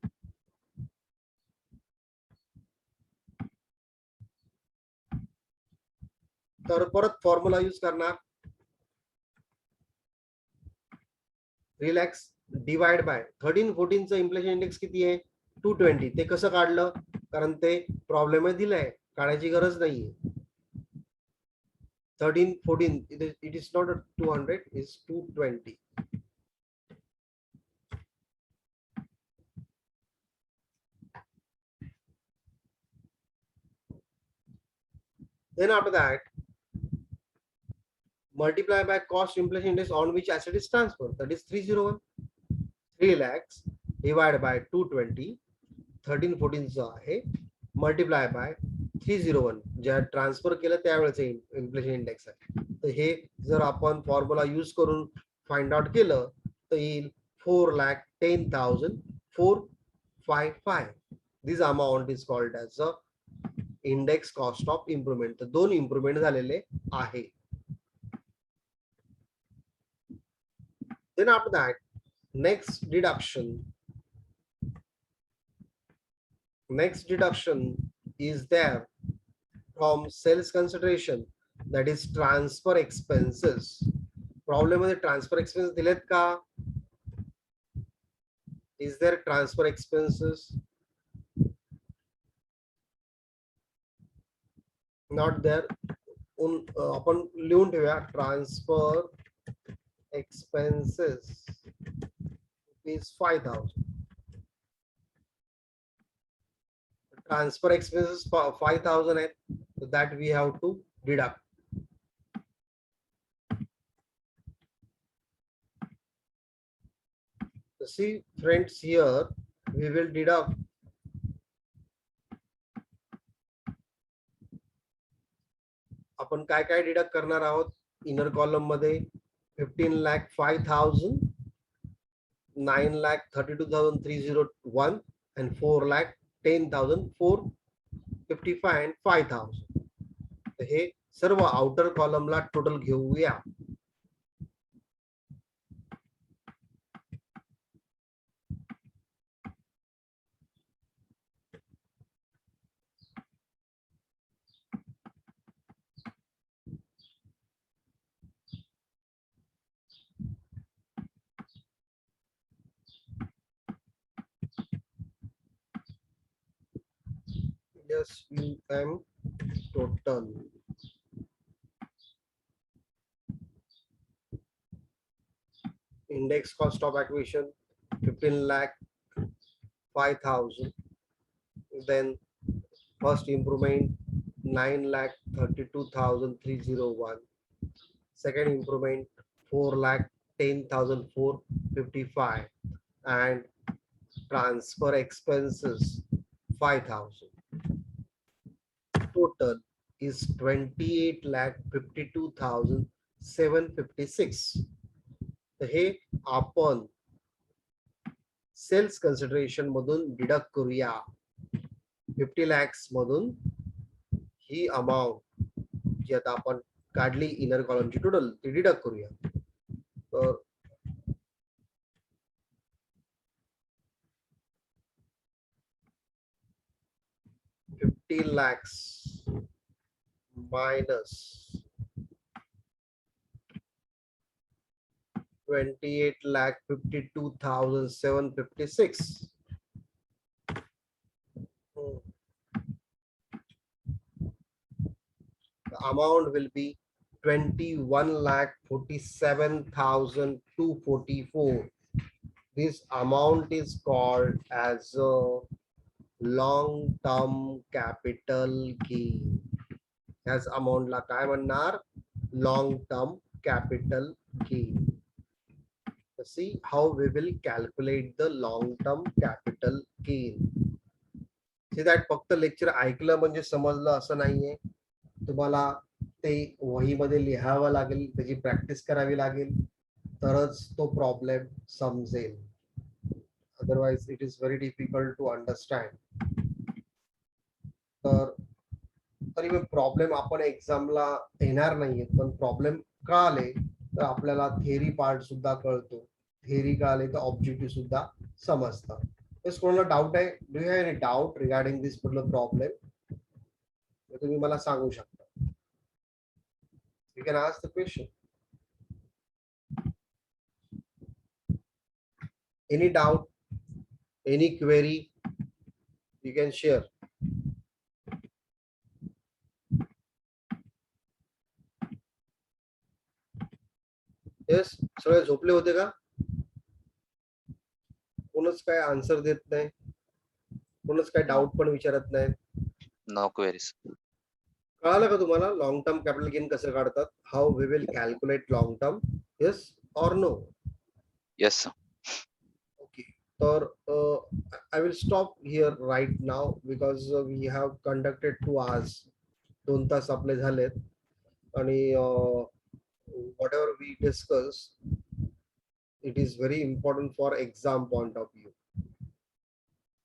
तर परत फॉर्म्युला यूज करणार. 3 lakhs डिवाइड बाय 13-14चं इन्फ्लेशन इंडेक्स किती आहे? 220. ते कसं काढलं? कारण ते प्रॉब्लेम दिलाय, काढायची गरज नाहीये. 13-14 it is not 200, is 220. Then after that, multiply by cost inflation index on which asset is transferred. That is 301. 3 lakhs divided by 220. 13-14 आहे. मल्टिप्लाय बाय 301 ज्या ट्रान्सफर केलं त्यावेळेचे इन्फ्लेशन इंडेक्स आहे. तर हे जर आपण फॉर्म्युला यूज करून फाइंड आउट केलं तर येईल 4,10,455. This amount is called as a index cost of improvement. तर 2 इम्प्रुव्हमेंट झालेले आहे. Then after that, next deduction is there from sales consideration, that is transfer expenses. Problem मध्ये transfer expenses दिलेत का? Is there transfer expenses? Not there. आपण लिहून ठेवूया transfer expenses is 5,000. Transfer expenses 5,000 hai, so that we have to deduct. So see friends, here we will deduct आपण काय काय deduct करणार आहोत. इनर कॉलम मध्ये 15,05,000, 9,32,301 and 4,10,455 and 5,000. तर हे सर्व आउटर कॉलमला टोटल घेऊया. SUM total. Index cost of acquisition 15,05,000. Then first improvement 9,32,301. Second improvement 4,10,455. 10,455 and transfer expenses 5,000. Total is 28,52,756. तर हे आपण सेल्स कन्सिडरेशन मधून डिडक्ट करूया. 50 lakhs मधून ही अमाउंट जी आता आपण काढली इनर कॉलमची टोटल ती डिडक्ट करूया. तर 50 lakhs minus 28,52,756. The amount will be 21,47,244. This amount is called as a long-term capital gain. As amount ला काय म्हणणार? Long-term capital gain. See how we will calculate the long-term capital gain. See that फक्त lecture ऐकलं म्हणजे समजलं असं नाहीये. तुम्हाला ते वहीमध्ये लिहावं लागेल, त्याची प्रॅक्टिस करावी लागेल, तरच तो प्रॉब्लेम समजेल. Otherwise it is very difficult to understand. तर तरी पण प्रॉब्लेम आपण एक्झामला येणार नाहीये, पण प्रॉब्लेम कळाले तर आपल्याला थिअरी पार्ट सुद्धा कळतो. थिअरी कळाले तर ऑब्जेक्टिव्ह सुद्धा समजतात. तर कोणाला डाऊट आहे? Do you have any doubt regarding this particular problem? तुम्ही मला सांगू शकता. You can ask the question. Any doubt, any query, you can share. Yes, सगळे झोपले होते का? कोणच काय आन्सर देत नाही, कोणच काय डाऊट पण विचारत नाही. No queries. कळालं का तुम्हाला लॉंग टर्म कॅपिटल गेन कसं काढतात? How we will calculate long term? Yes or no? Yes, sir. Okay. तर I will stop here right now because we have conducted 2 hours. 2 तास आपले झालेत आणि whatever we discuss, it is very important for exam point of view.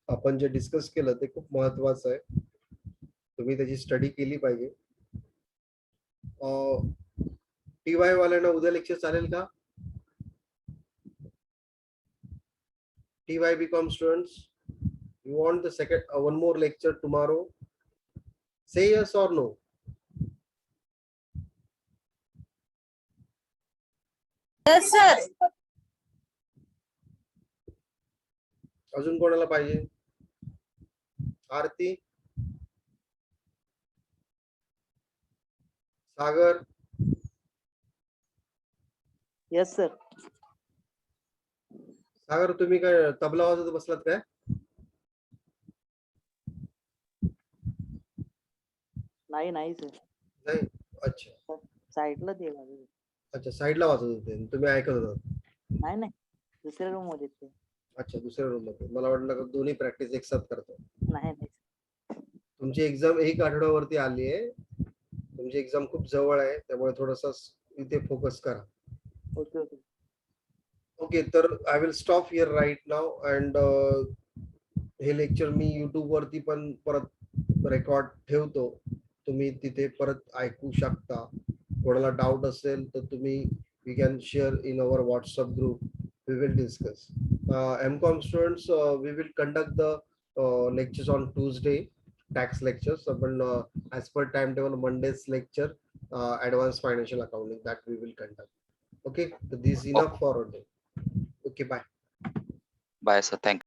आपण जे discuss केलं ते खूप महत्वाचं आहे. तुम्ही त्याची स्टडी केली पाहिजे. टीवाय वाल्यांना उद्या लेक्चर चालेल का? TY BCom students, you want the second one more lecture tomorrow? Say yes or no. Yes, sir. अजून कोणाला पाहिजे? आरती, सागर, Yes, sir. सागर तुम्ही काय तबला वाजवत बसलात काय? नाही सर. नाही. अच्छा साईडला दे बाजूला. अच्छा, साईडला वाजवत होते तुम्ही, ऐकत होता? नाही दुसऱ्या रूम मध्ये ते. अच्छा, दुसऱ्या रूम मध्ये. मला वाटलं का दोन्ही प्रॅक्टिस एक साथ करतो. नाही. तुमची एक्झाम 1 आठवड्यावरती आली आहे. तुमची एक्झाम खूप जवळ आहे, त्यामुळे थोडासा इथे फोकस करा. ओके. ओके, तर I will stop here right now and हे लेक्चर मी युट्यूब वरती पण परत रेकॉर्ड ठेवतो. तुम्ही तिथे परत ऐकू शकता. कोणाला डाऊट असेल तर तुम्ही we can share in our WhatsApp group. We will discuss. MCOM students, we will conduct the lectures on Tuesday, tax lectures. But as per timetable, Monday's lecture, advanced financial accounting, that we will conduct. Okay, so this is enough for a day. Okay, bye. Bye, sir. Thank you.